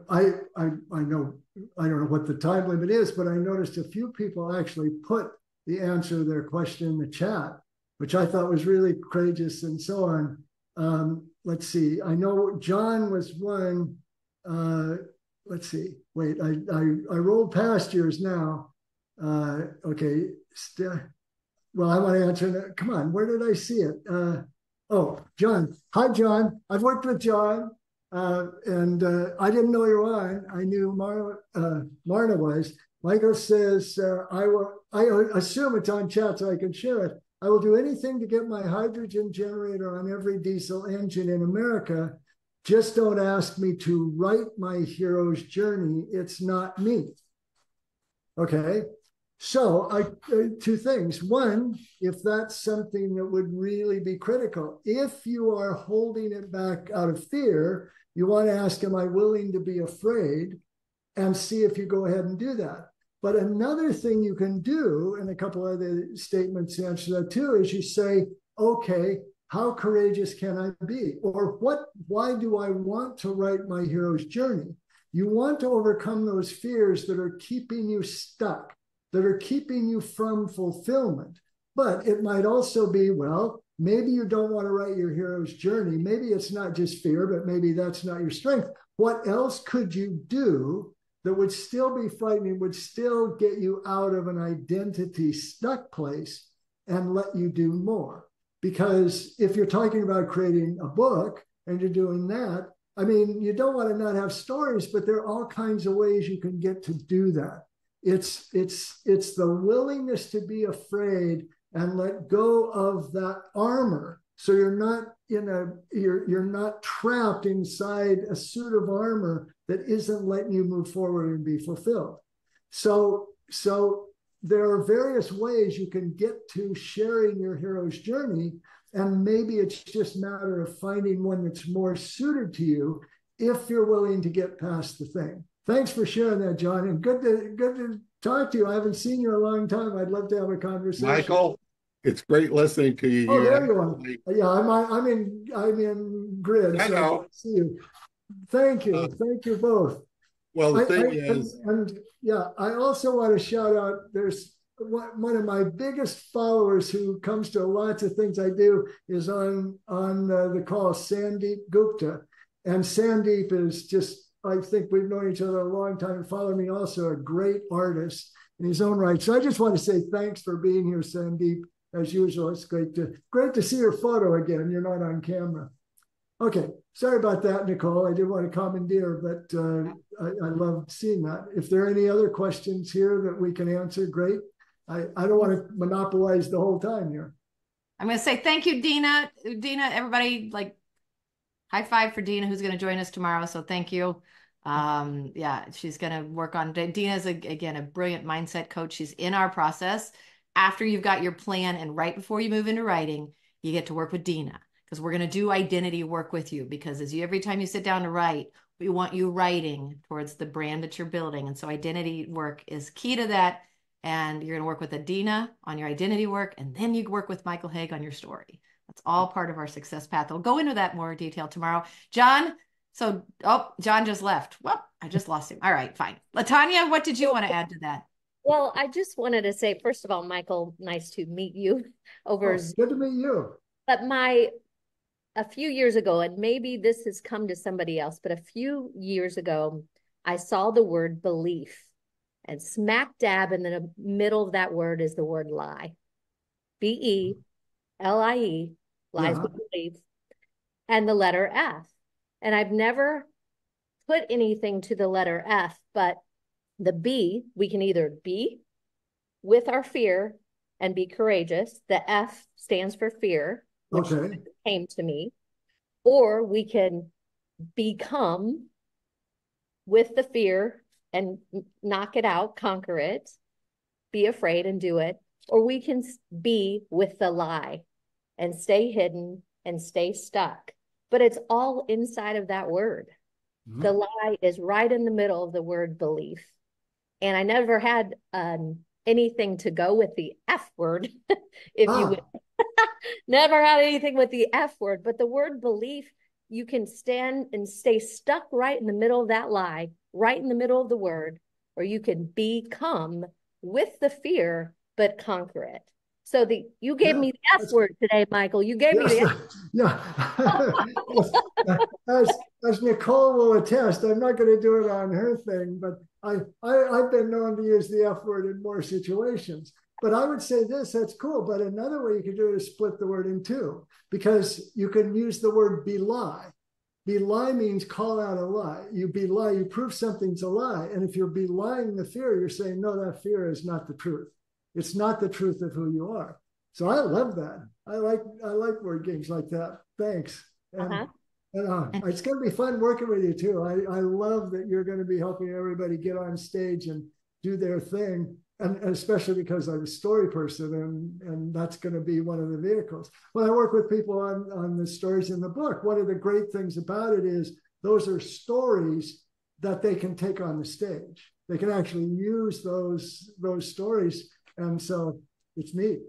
I know, I don't know what the time limit is, but I noticed a few people actually put the answer to their question in the chat, which I thought was really courageous and so on. Let's see. I know John was one. let's see. Wait, I rolled past yours now. Okay. Well, I want to answer that. Come on, where did I see it? Oh, John. Hi, John. I've worked with John, and I didn't know you were on. I knew Marna was. Michael says, I assume it's on chat so I can share it. I will do anything to get my hydrogen generator on every diesel engine in America. Just don't ask me to write my hero's journey. It's not me. Okay. So two things. One, if that's something that would really be critical, if you are holding it back out of fear, you want to ask, am I willing to be afraid? And see if you go ahead and do that. But another thing you can do, and a couple other statements answer that too, is you say, okay, how courageous can I be? Or why do I want to write my hero's journey? You want to overcome those fears that are keeping you stuck, that are keeping you from fulfillment. But it might also be, well, maybe you don't want to write your hero's journey. Maybe it's not just fear, but maybe that's not your strength. What else could you do that would still be frightening, would still get you out of an identity stuck place and let you do more? Because if you're talking about creating a book and you're doing that, I mean, you don't want to not have stories, but there are all kinds of ways you can get to do that. It's the willingness to be afraid and let go of that armor. So you're not trapped inside a suit of armor that isn't letting you move forward and be fulfilled. So there are various ways you can get to sharing your hero's journey, and maybe it's just a matter of finding one that's more suited to you if you're willing to get past the thing. Thanks for sharing that, John, and good to talk to you. I haven't seen you in a long time. I'd love to have a conversation. Michael, it's great listening to you. Oh, there you are. Yeah, I'm in grid. I know. I see you. Thank you. Thank you both. Well, the thing is, I also want to shout out, there's one of my biggest followers who comes to lots of things I do is on the call, Sandeep Gupta. And Sandeep is just, I think we've known each other a long time, follow me, also a great artist in his own right. So I just want to say thanks for being here, Sandeep. As usual, it's great to see your photo again. You're not on camera. Okay, sorry about that, Nicole. I did want to commandeer, but I loved seeing that. If there are any other questions here that we can answer, great. I don't want to monopolize the whole time here. I'm going to say thank you, Dina. Dina, everybody, like, high five for Dina, who's going to join us tomorrow. So thank you. Yeah, she's going to work on, Dina's, again, a brilliant mindset coach. She's in our process. After you've got your plan and right before you move into writing, you get to work with Dina, because we're going to do identity work with you, because every time you sit down to write, we want you writing towards the brand that you're building. And so identity work is key to that. And you're going to work with Adina on your identity work, and then you work with Michael Hauge on your story. That's all part of our success path. We'll go into that more detail tomorrow. John, John just left. Well, I just lost him. All right, fine. LaTanya, what did you want to add to that? Well, I just wanted to say, first of all, Michael, nice to meet you over Zoom. Good to meet you. But a few years ago, and maybe this has come to somebody else, but a few years ago, I saw the word belief, and smack dab in the middle of that word is the word lie. B-E-L-I-E, lies with belief, and the letter F. And I've never put anything to the letter F, but the B, we can either be with our fear and be courageous. The F stands for fear, which came to me. Or we can become with the fear and knock it out, conquer it, be afraid and do it. Or we can be with the lie and stay hidden and stay stuck. But it's all inside of that word. Mm-hmm. The lie is right in the middle of the word belief. And I never had anything to go with the F word, if you would. Never had anything with the F word, but the word belief, you can stand and stay stuck right in the middle of that lie, right in the middle of the word, or you can become with the fear, but conquer it. So you gave me the F word today, Michael. You gave me the F. Yeah. as Nicole will attest, I'm not going to do it on her thing, but I've been known to use the F word in more situations. But I would say this, that's cool. But another way you could do it is split the word in two, because you can use the word belie. Belie means call out a lie. You belie, you prove something's a lie. And if you're belying the fear, you're saying, no, that fear is not the truth. It's not the truth of who you are. So I love that. I like word games like that. Thanks. And it's going to be fun working with you too. I love that you're going to be helping everybody get on stage and do their thing. And especially because I'm a story person, and that's going to be one of the vehicles. When I work with people on the stories in the book, one of the great things about it is those are stories that they can take on the stage. They can actually use those stories. And so it's neat.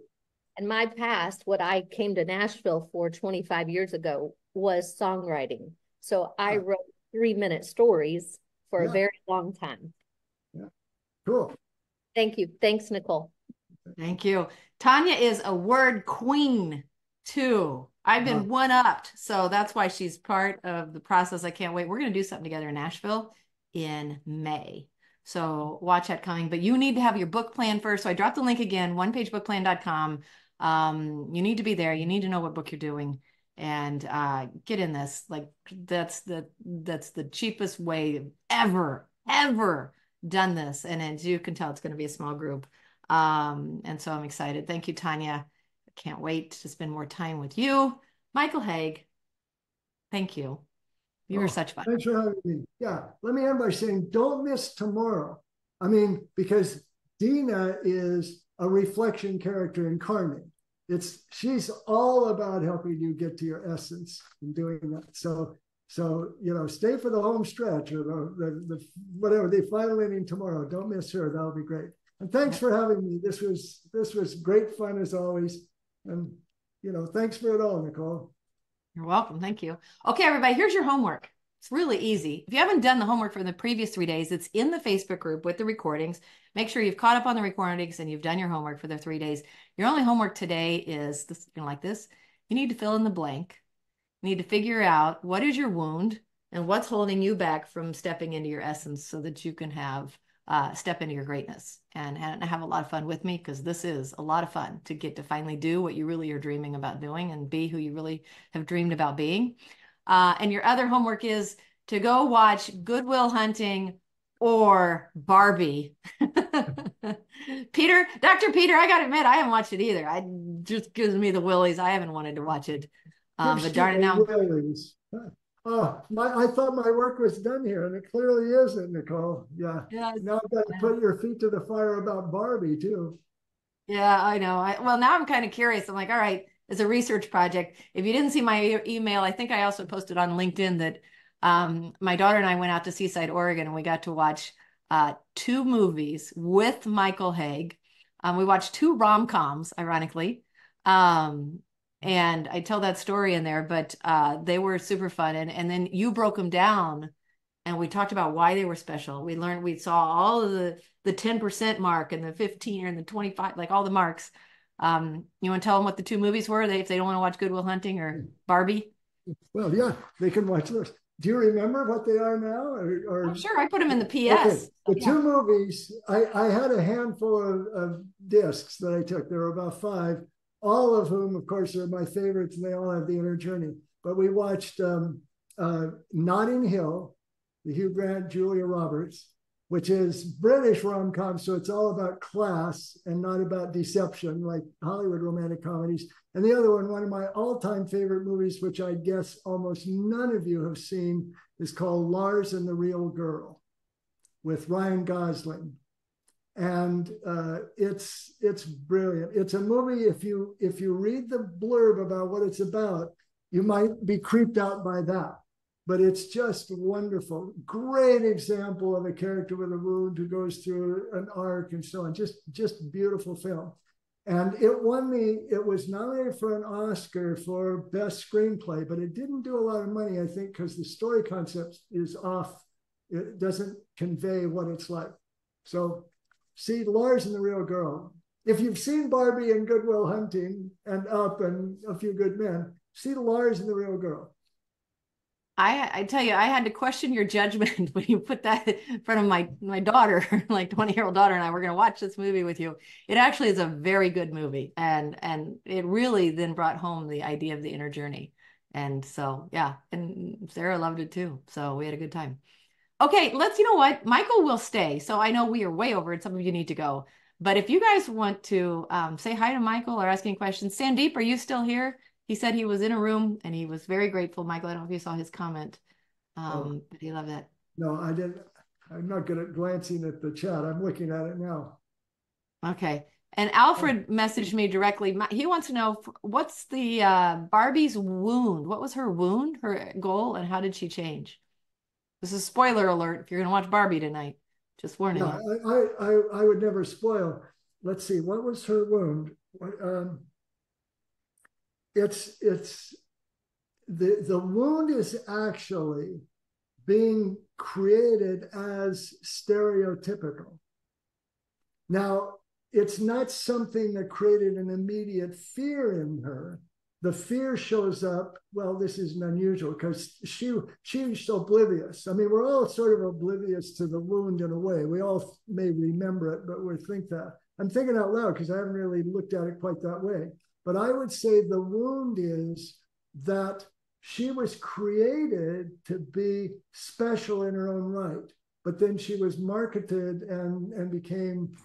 In my past, what I came to Nashville for 25 years ago was songwriting. So I wrote 3-minute stories for a very long time. Yeah, cool. Thank you. Thanks, Nicole. Thank you. Tanya is a word queen too. I've been one-upped, so that's why she's part of the process. I can't wait. We're going to do something together in Nashville in May. So watch that coming. But you need to have your book plan first. So I dropped the link again, onepagebookplan.com. You need to be there. You need to know what book you're doing and get in this. Like that's the cheapest way ever done this. And as you can tell, it's going to be a small group. And so I'm excited. Thank you, Tanya. I can't wait to spend more time with you. Michael Hauge, thank you. You were such fun. Thanks for having me. Yeah. Let me end by saying, don't miss tomorrow. I mean, because Dina is a reflection character incarnate. She's all about helping you get to your essence and doing that. So stay for the home stretch or the final inning tomorrow. Don't miss her. That'll be great. And thanks for having me. This was great fun as always. And thanks for it all, Nicole. You're welcome. Thank you. Okay, everybody, here's your homework. It's really easy. If you haven't done the homework for the previous 3 days, it's in the Facebook group with the recordings. Make sure you've caught up on the recordings and you've done your homework for the 3 days. Your only homework today is this, like this. You need to fill in the blank. You need to figure out what is your wound and what's holding you back from stepping into your essence so that you can have step into your greatness and have a lot of fun with me, because this is a lot of fun to get to finally do what you really are dreaming about doing and be who you really have dreamed about being. And your other homework is to go watch Good Will Hunting or Barbie. Dr. Peter, I got to admit, I haven't watched it either. It just gives me the willies. I haven't wanted to watch it. But darn it now. I thought my work was done here, and it clearly isn't, Nicole. Yeah. Now I've got to put your feet to the fire about Barbie too. Yeah, I know. Well, now I'm kind of curious. I'm like, all right, it's a research project. If you didn't see my email, I think I also posted on LinkedIn that my daughter and I went out to Seaside, Oregon, and we got to watch 2 movies with Michael Hauge. We watched 2 rom-coms, ironically. And I tell that story in there, but they were super fun. And then you broke them down and we talked about why they were special. We saw all of the 10% mark and the 15 and the 25, like all the marks. You want to tell them what the 2 movies were if they don't want to watch Good Will Hunting or Barbie? Well, yeah, they can watch those. Do you remember what they are now? Or... Oh, sure, I put them in the PS. Okay. The 2 movies, I had a handful of discs that I took. There were about 5. All of whom, of course, are my favorites, and they all have the inner journey. But we watched Notting Hill, the Hugh Grant, Julia Roberts, which is British rom-com, so it's all about class and not about deception, like Hollywood romantic comedies. And the other one of my all-time favorite movies, which I guess almost none of you have seen, is called Lars and the Real Girl with Ryan Gosling. And it's brilliant. It's a movie, if you read the blurb about what it's about, you might be creeped out by that. But it's just wonderful. Great example of a character with a wound who goes through an arc and so on. Just beautiful film. And it was nominated for an Oscar for Best Screenplay, but it didn't do a lot of money, I think, because the story concept is off. It doesn't convey what it's like. So see Lars and the Real Girl. If you've seen Barbie and Good Will Hunting and Up and A Few Good Men, see Lars and the Real Girl. I tell you, I had to question your judgment when you put that in front of my daughter, like 20-year-old daughter, and I were going to watch this movie with you. It actually is a very good movie, and it really then brought home the idea of the inner journey. And so, yeah, and Sarah loved it too. So we had a good time. Okay, you know what? Michael will stay. So I know we are way over and some of you need to go. But if you guys want to say hi to Michael or ask any questions, Sandeep, are you still here? He said he was in a room and he was very grateful. Michael, I don't know if you saw his comment, but he loved that. No, I didn't. I'm not good at glancing at the chat. I'm looking at it now. Okay. And Alfred messaged me directly. He wants to know, what's the Barbie's wound? What was her wound, her goal, and how did she change? This is spoiler alert if you're going to watch Barbie tonight. Just warning you. I would never spoil. Let's see. What was her wound? It's the wound is actually being created as stereotypical. Now, it's not something that created an immediate fear in her. The fear shows up, well, this isn't unusual because she's oblivious. I mean, we're all sort of oblivious to the wound in a way. We all may remember it, but we think that. I'm thinking out loud because I haven't really looked at it quite that way. But I would say the wound is that she was created to be special in her own right, but then she was marketed and became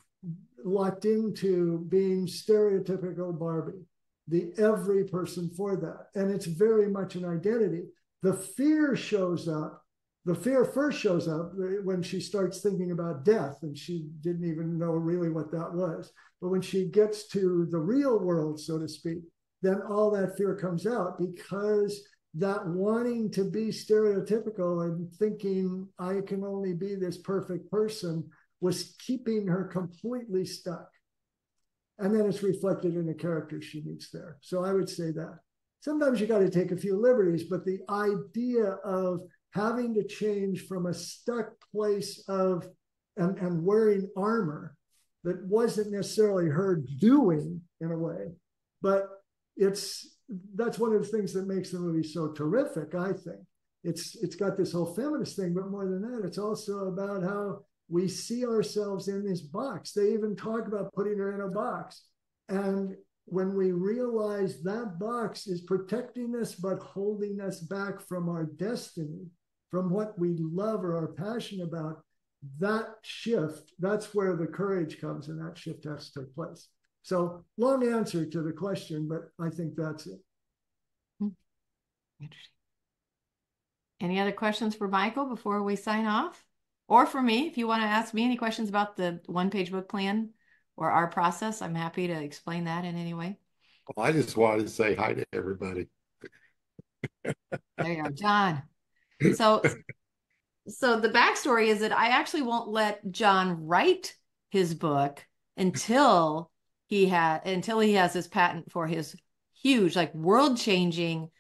locked into being stereotypical Barbie, the every person for that. And it's very much an identity. The fear shows up. The fear first shows up when she starts thinking about death, and she didn't even know really what that was. But when she gets to the real world, so to speak, then all that fear comes out, because that wanting to be stereotypical and thinking I can only be this perfect person was keeping her completely stuck. And then it's reflected in the characters she meets there. So I would say that. Sometimes you got to take a few liberties, but the idea of having to change from a stuck place of and wearing armor that wasn't necessarily her doing in a way, but that's one of the things that makes the movie so terrific, I think. It's got this whole feminist thing, but more than that, it's also about how we see ourselves in this box. They even talk about putting her in a box. And when we realize that box is protecting us, but holding us back from our destiny, from what we love or are passionate about, that shift, that's where the courage comes, and that shift has to take place. So long answer to the question, but I think that's it. Interesting. Any other questions for Michael before we sign off? Or for me, if you want to ask me any questions about the one-page book plan or our process, I'm happy to explain that in any way. Well, I just wanted to say hi to everybody. There you go, John. So the backstory is that I actually won't let John write his book until he has his patent for his huge, like world-changing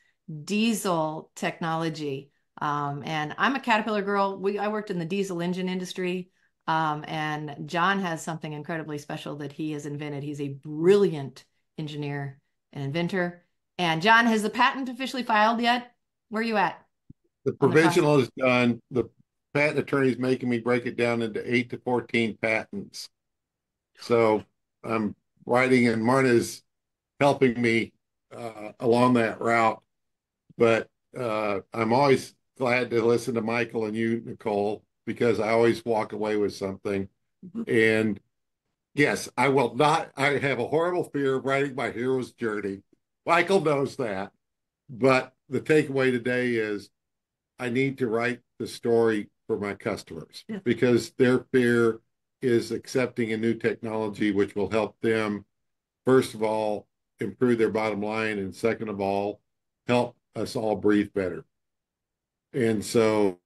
diesel technology. And I'm a Caterpillar girl. I worked in the diesel engine industry. And John has something incredibly special that he has invented. He's a brilliant engineer and inventor. And John, has the patent officially filed yet? Where are you at? The provisional is done. The patent attorney is making me break it down into 8 to 14 patents. So I'm writing, and Marna's helping me along that route. But I'm always glad to listen to Michael and you, Nicole, because I always walk away with something. And yes, I will not. I have a horrible fear of writing my hero's journey. Michael knows that. But the takeaway today is I need to write the story for my customers, because their fear is accepting a new technology which will help them, first of all, improve their bottom line, and second of all, help us all breathe better. And so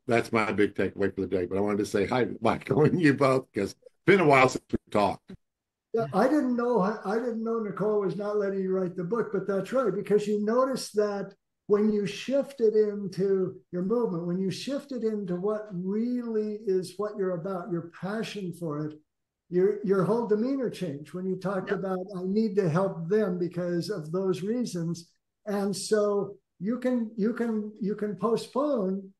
that's my big takeaway for the day. But I wanted to say hi to Michael and you both, because it's been a while since we talked. Yeah, I didn't know Nicole was not letting you write the book, but that's right, because you notice that when you shifted into your movement, when you shifted into what really is what you're about, your passion for it, your whole demeanor changed when you talked about, I need to help them because of those reasons. And so you can postpone,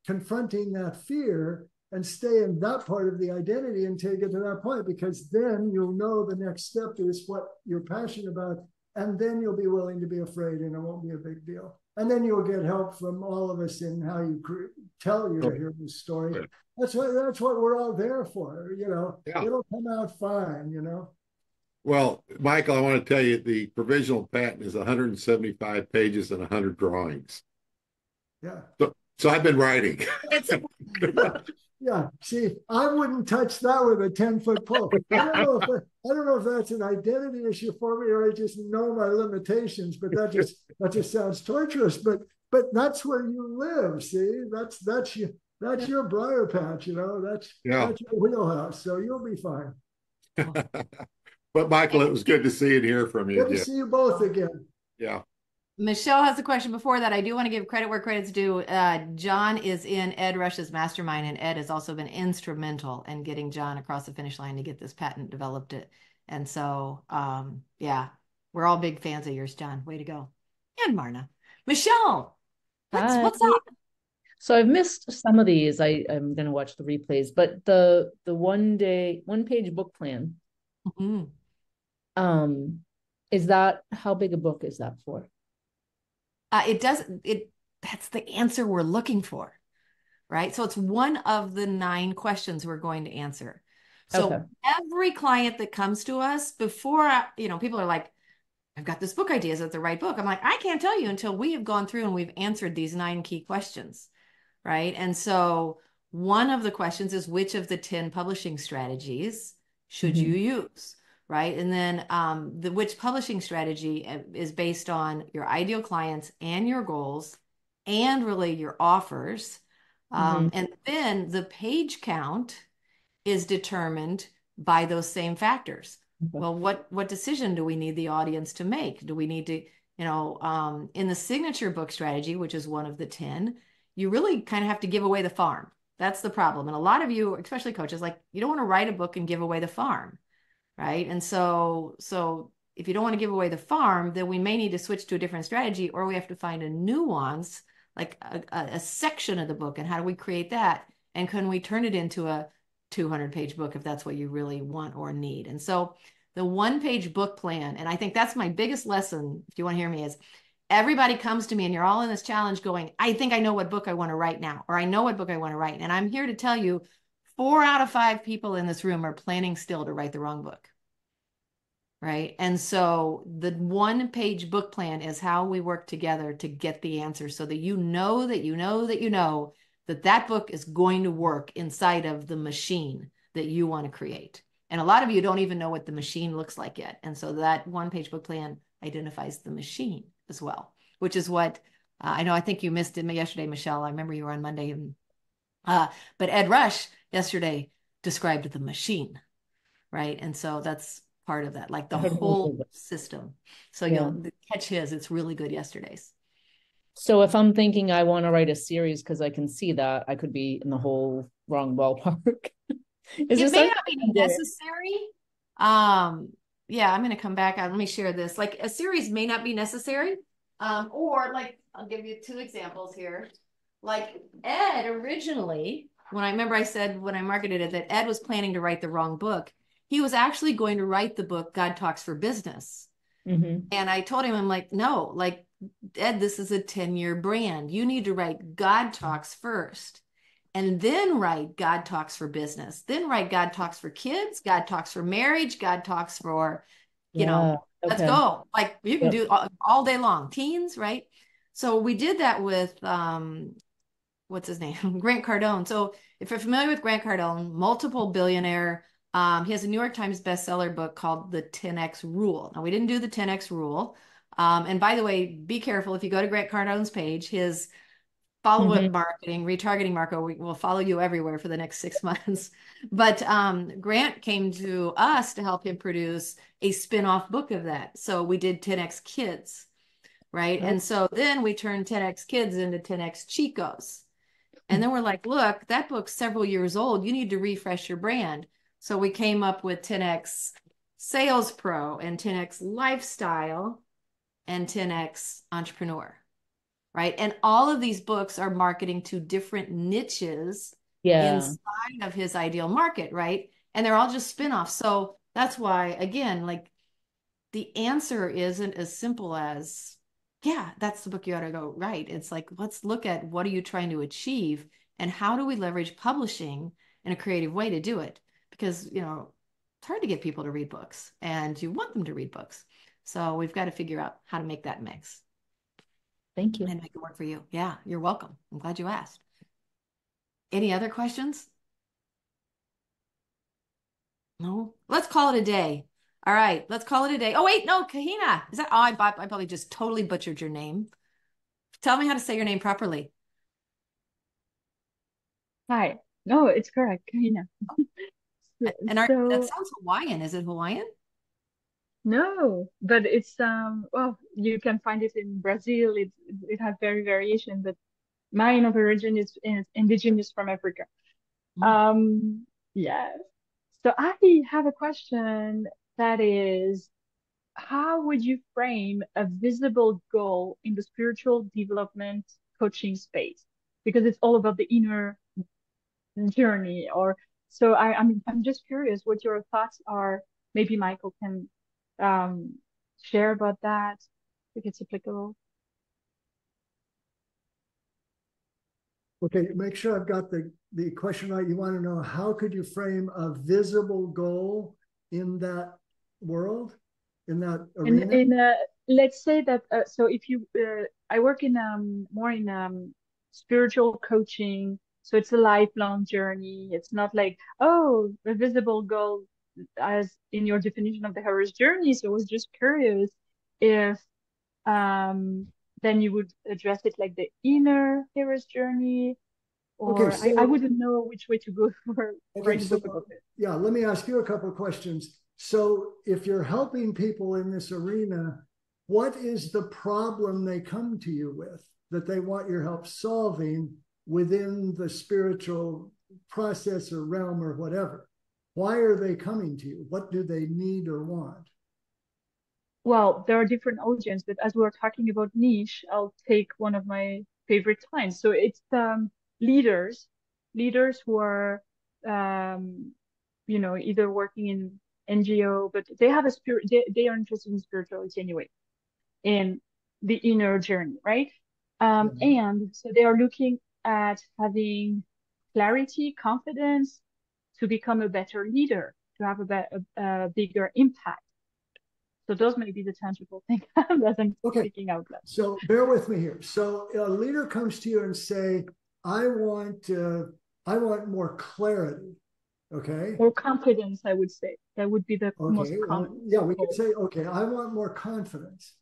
confronting that fear and stay in that part of the identity until you get to that point, because then you'll know the next step is what you're passionate about, and then you'll be willing to be afraid, and it won't be a big deal. And then you'll get help from all of us in how you tell your hero's story. That's what we're all there for. Yeah. It'll come out fine. Well, Michael, I want to tell you the provisional patent is 175 pages and 100 drawings. Yeah. So I've been writing. Yeah. See, I wouldn't touch that with a 10-foot pole. I don't know if that's an identity issue for me, or I just know my limitations. But that just sounds torturous. But that's where you live. See, that's your briar patch. That's your wheelhouse. So you'll be fine. But Michael, it was good to see and hear from you. Good to see you both again. Yeah. Michelle has a question before that. I do want to give credit where credit's due. John is in Ed Rush's mastermind, and Ed has also been instrumental in getting John across the finish line to get this patent developed. And so, yeah, we're all big fans of yours, John. Way to go. And Marna. Michelle, what's up? So I've missed some of these. I'm going to watch the replays, but the one-page book plan. Is that, how big a book is that for? That's the answer we're looking for, right? So it's one of the 9 questions we're going to answer. So every client that comes to us before, people are like, I've got this book idea. Is it the right book? I'm like, I can't tell you until we have gone through and we've answered these 9 key questions, right? And so one of the questions is, which of the 10 publishing strategies should you use? Right. And then which publishing strategy is based on your ideal clients and your goals and really your offers. And then the page count is determined by those same factors. Well, what decision do we need the audience to make? Do we need to, in the signature book strategy, which is one of the 10, you really kind of have to give away the farm. That's the problem. And a lot of you, especially coaches, you don't want to write a book and give away the farm. Right. And so if you don't want to give away the farm, then we may need to switch to a different strategy, or we have to find a nuance, like a section of the book. And how do we create that? And can we turn it into a 200-page book if that's what you really want or need? And so the one-page book plan, and I think that's my biggest lesson, if you want to hear me, is everybody comes to me and you're all in this challenge going, I think I know what book I want to write now, or I know what book I want to write. And I'm here to tell you, 4 out of 5 people in this room are planning still to write the wrong book. Right. And so the one-page book plan is how we work together to get the answer, so that that book is going to work inside of the machine that you want to create. And a lot of you don't even know what the machine looks like yet. And so that one-page book plan identifies the machine as well, which is what I know. I think you missed it yesterday, Michelle. I remember you were on Monday. But Ed Rush yesterday described the machine. Right. And so that's part of that, like the whole system. So you'll catch his. It's really good yesterday's. So if I'm thinking I want to write a series, because I can see that I could be in the whole wrong ballpark. It may not be necessary. Yeah, I'm going to come back. Let me share this. Like, a series may not be necessary. Or like, I'll give you 2 examples here. Like Ed originally, when I said when I marketed it that Ed was planning to write the wrong book, he was actually going to write the book God Talks for Business. And I told him, I'm like, no, like, Ed, this is a 10-year brand. You need to write God Talks first, and then write God Talks for Business. Then write God Talks for Kids, God Talks for Marriage, God Talks for, let's go. Like, you can do all day long. Teens, right? So we did that with, what's his name? Grant Cardone. So if you're familiar with Grant Cardone, multiple billionaire, he has a New York Times bestseller book called The 10X Rule. Now, we didn't do the 10X Rule. And by the way, be careful. If you go to Grant Cardone's page, his follow-up marketing, retargeting marketing will follow you everywhere for the next 6 months. But Grant came to us to help him produce a spin-off book of that. So we did 10X Kids, right? And so then we turned 10X Kids into 10X Chicos. And then we're like, look, that book's several years old. You need to refresh your brand. So we came up with 10X Sales Pro and 10X Lifestyle and 10X Entrepreneur. right? And all of these books are marketing to different niches inside of his ideal market, right? And they're all just spin-offs. So that's why, again, like the answer isn't as simple as, yeah, that's the book you ought to go write. It's like, let's look at what are you trying to achieve and how do we leverage publishing in a creative way to do it? Because, you know, it's hard to get people to read books and you want them to read books. So we've got to figure out how to make that mix. Thank you. And make it work for you. Yeah, you're welcome. I'm glad you asked. Any other questions? No? Let's call it a day. All right, let's call it a day. Oh, wait, no, Kahina. Is that, oh, I probably just totally butchered your name. Tell me how to say your name properly. Hi. No, it's correct, Karina. And that sounds Hawaiian. Is it Hawaiian? No, but it's well, you can find it in Brazil. It has very variation, but mine of origin is indigenous from Africa. Yes. So I have a question that is, how would you frame a visible goal in the spiritual development coaching space? Because it's all about the inner journey. Or so I'm just curious what your thoughts are. Maybe Michael can share about that if it's applicable. Okay, make sure I've got the question right. You want to know, how could you frame a visible goal in that world, in that arena? Let's say that so if you I work in more in spiritual coaching, so it's a lifelong journey. It's not like, oh, a visible goal as in your definition of the hero's journey. So I was just curious if then you would address it like the inner hero's journey, or Okay, so, I wouldn't know which way to go for writing a book about it. Yeah, let me ask you a couple of questions. So if you're helping people in this arena, what is the problem they come to you with that they want your help solving within the spiritual process or realm or whatever? Why are they coming to you? What do they need or want? Well, there are different audiences, but as we were talking about niche, I'll take one of my favorite times. So it's leaders who are, either working in NGO, but they have a spirit, they are interested in spirituality anyway, in the inner journey, right? And so they are looking at having clarity, confidence to become a better leader, to have a bigger impact. So those may be the tangible things that I'm speaking out loud. So bear with me here. So a leader comes to you and say, I want more clarity. Okay. Or confidence, I would say. That would be the most common. Yeah, we could say, okay, I want more confidence.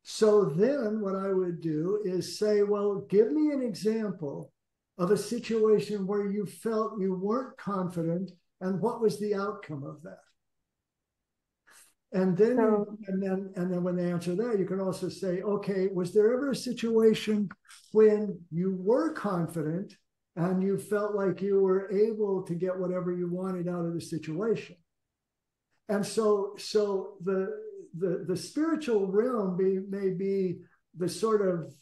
So then what I would do is say, well, give me an example of a situation where you felt you weren't confident and what was the outcome of that? And then, and then when they answer that, you can also say, okay, was there ever a situation when you were confident and you felt like you were able to get whatever you wanted out of the situation? And so the spiritual realm may be the sort of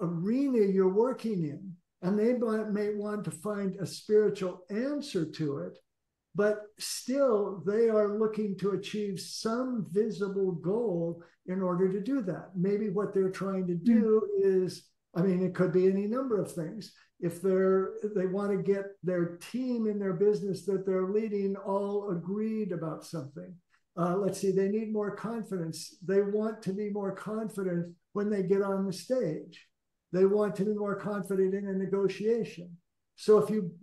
arena you're working in, and they may want to find a spiritual answer to it. But still, they are looking to achieve some visible goal in order to do that. Maybe what they're trying to do is, I mean, it could be any number of things. If they want to get their team in their business that they're leading all agreed about something. Let's see, they need more confidence. They want to be more confident when they get on the stage. They want to be more confident in a negotiation. So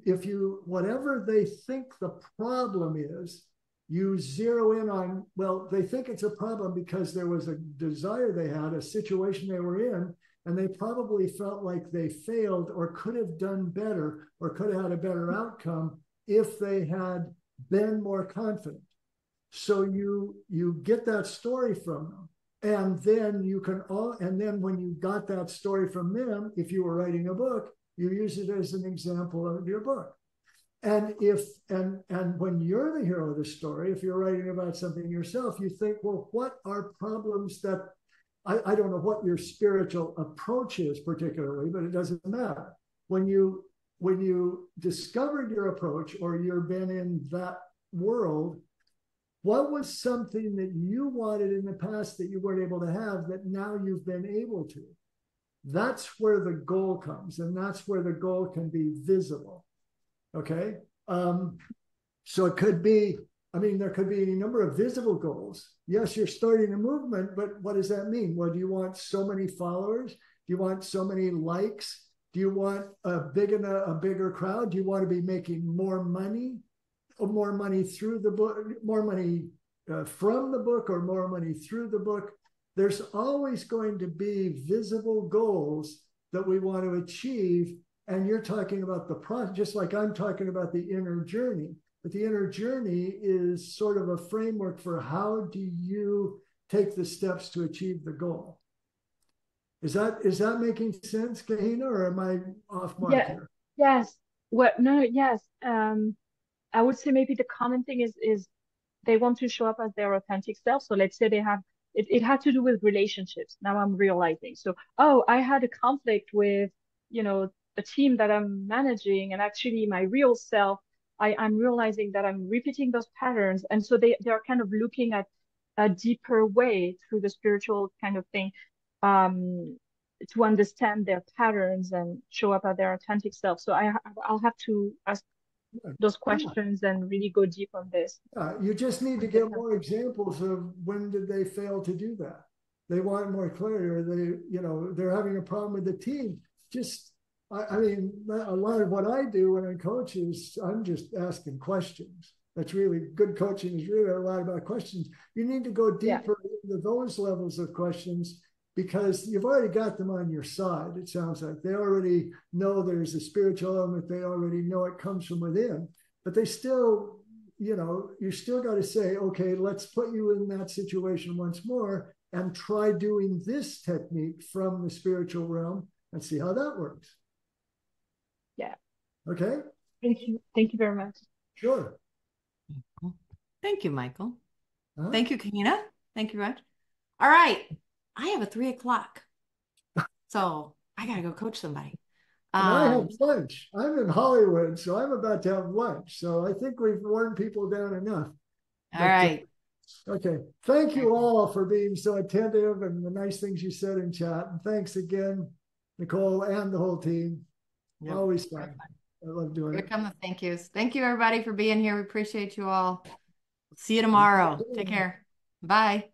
if you whatever they think the problem is, you zero in on, well, they think it's a problem because there was a desire they had, a situation they were in, and they probably felt like they failed or could have done better or could have had a better outcome if they had been more confident. So you get that story from them. And then then when you got that story from them, if you were writing a book, you use it as an example of your book. And when you're the hero of the story, if you're writing about something yourself, you think, well, what are problems that I don't know what your spiritual approach is particularly, but it doesn't matter. When you discovered your approach or you've been in that world, what was something that you wanted in the past that you weren't able to have that now you've been able to? That's where the goal comes, and that's where the goal can be visible. Okay. So it could be, I mean, there could be any number of visible goals. Yes, you're starting a movement, but what does that mean? Well, do you want so many followers? Do you want so many likes? Do you want a bigger crowd? Do you want to be making more money? Or more money through the book, more money from the book, or more money through the book? There's always going to be visible goals that we want to achieve. And you're talking about the process, just like I'm talking about the inner journey. But the inner journey is sort of a framework for how do you take the steps to achieve the goal. Is that making sense, Kahina, or am I off mark here? Yes. Well, no, yes. I would say maybe the common thing is they want to show up as their authentic self. So let's say they have it had to do with relationships. Now I'm realizing. So, oh, I had a conflict with, a team that I'm managing, and actually my real self, I'm realizing that I'm repeating those patterns. And so they're kind of looking at a deeper way through the spiritual kind of thing, to understand their patterns and show up at their authentic self. So I'll have to ask those questions and really go deep on this. You just need to get more examples of when did they fail to do that. They want more clarity, or they're having a problem with the team. I mean, a lot of what I do when I coach is I'm just asking questions. That's really good coaching, is really a lot about questions. You need to go deeper into those levels of questions, because you've already got them on your side. It sounds like they already know there's a spiritual element. They already know it comes from within, but they still, you still got to say, okay, let's put you in that situation once more and try doing this technique from the spiritual realm and see how that works. Yeah. Okay. Thank you. Thank you very much. Sure. Thank you, Michael. Thank you, Kahina. Thank you, Raj. All right. I have a 3 o'clock. So I got to go coach somebody. And I have lunch. I'm in Hollywood, so I'm about to have lunch. So I think we've worn people down enough. All right. Okay. Thank you all for being so attentive and the nice things you said in chat. And thanks again, Nicole and the whole team. Yep. Always fun. I love doing it. Here come the thank yous. Thank you, everybody, for being here. We appreciate you all. See you tomorrow. Take care. Bye.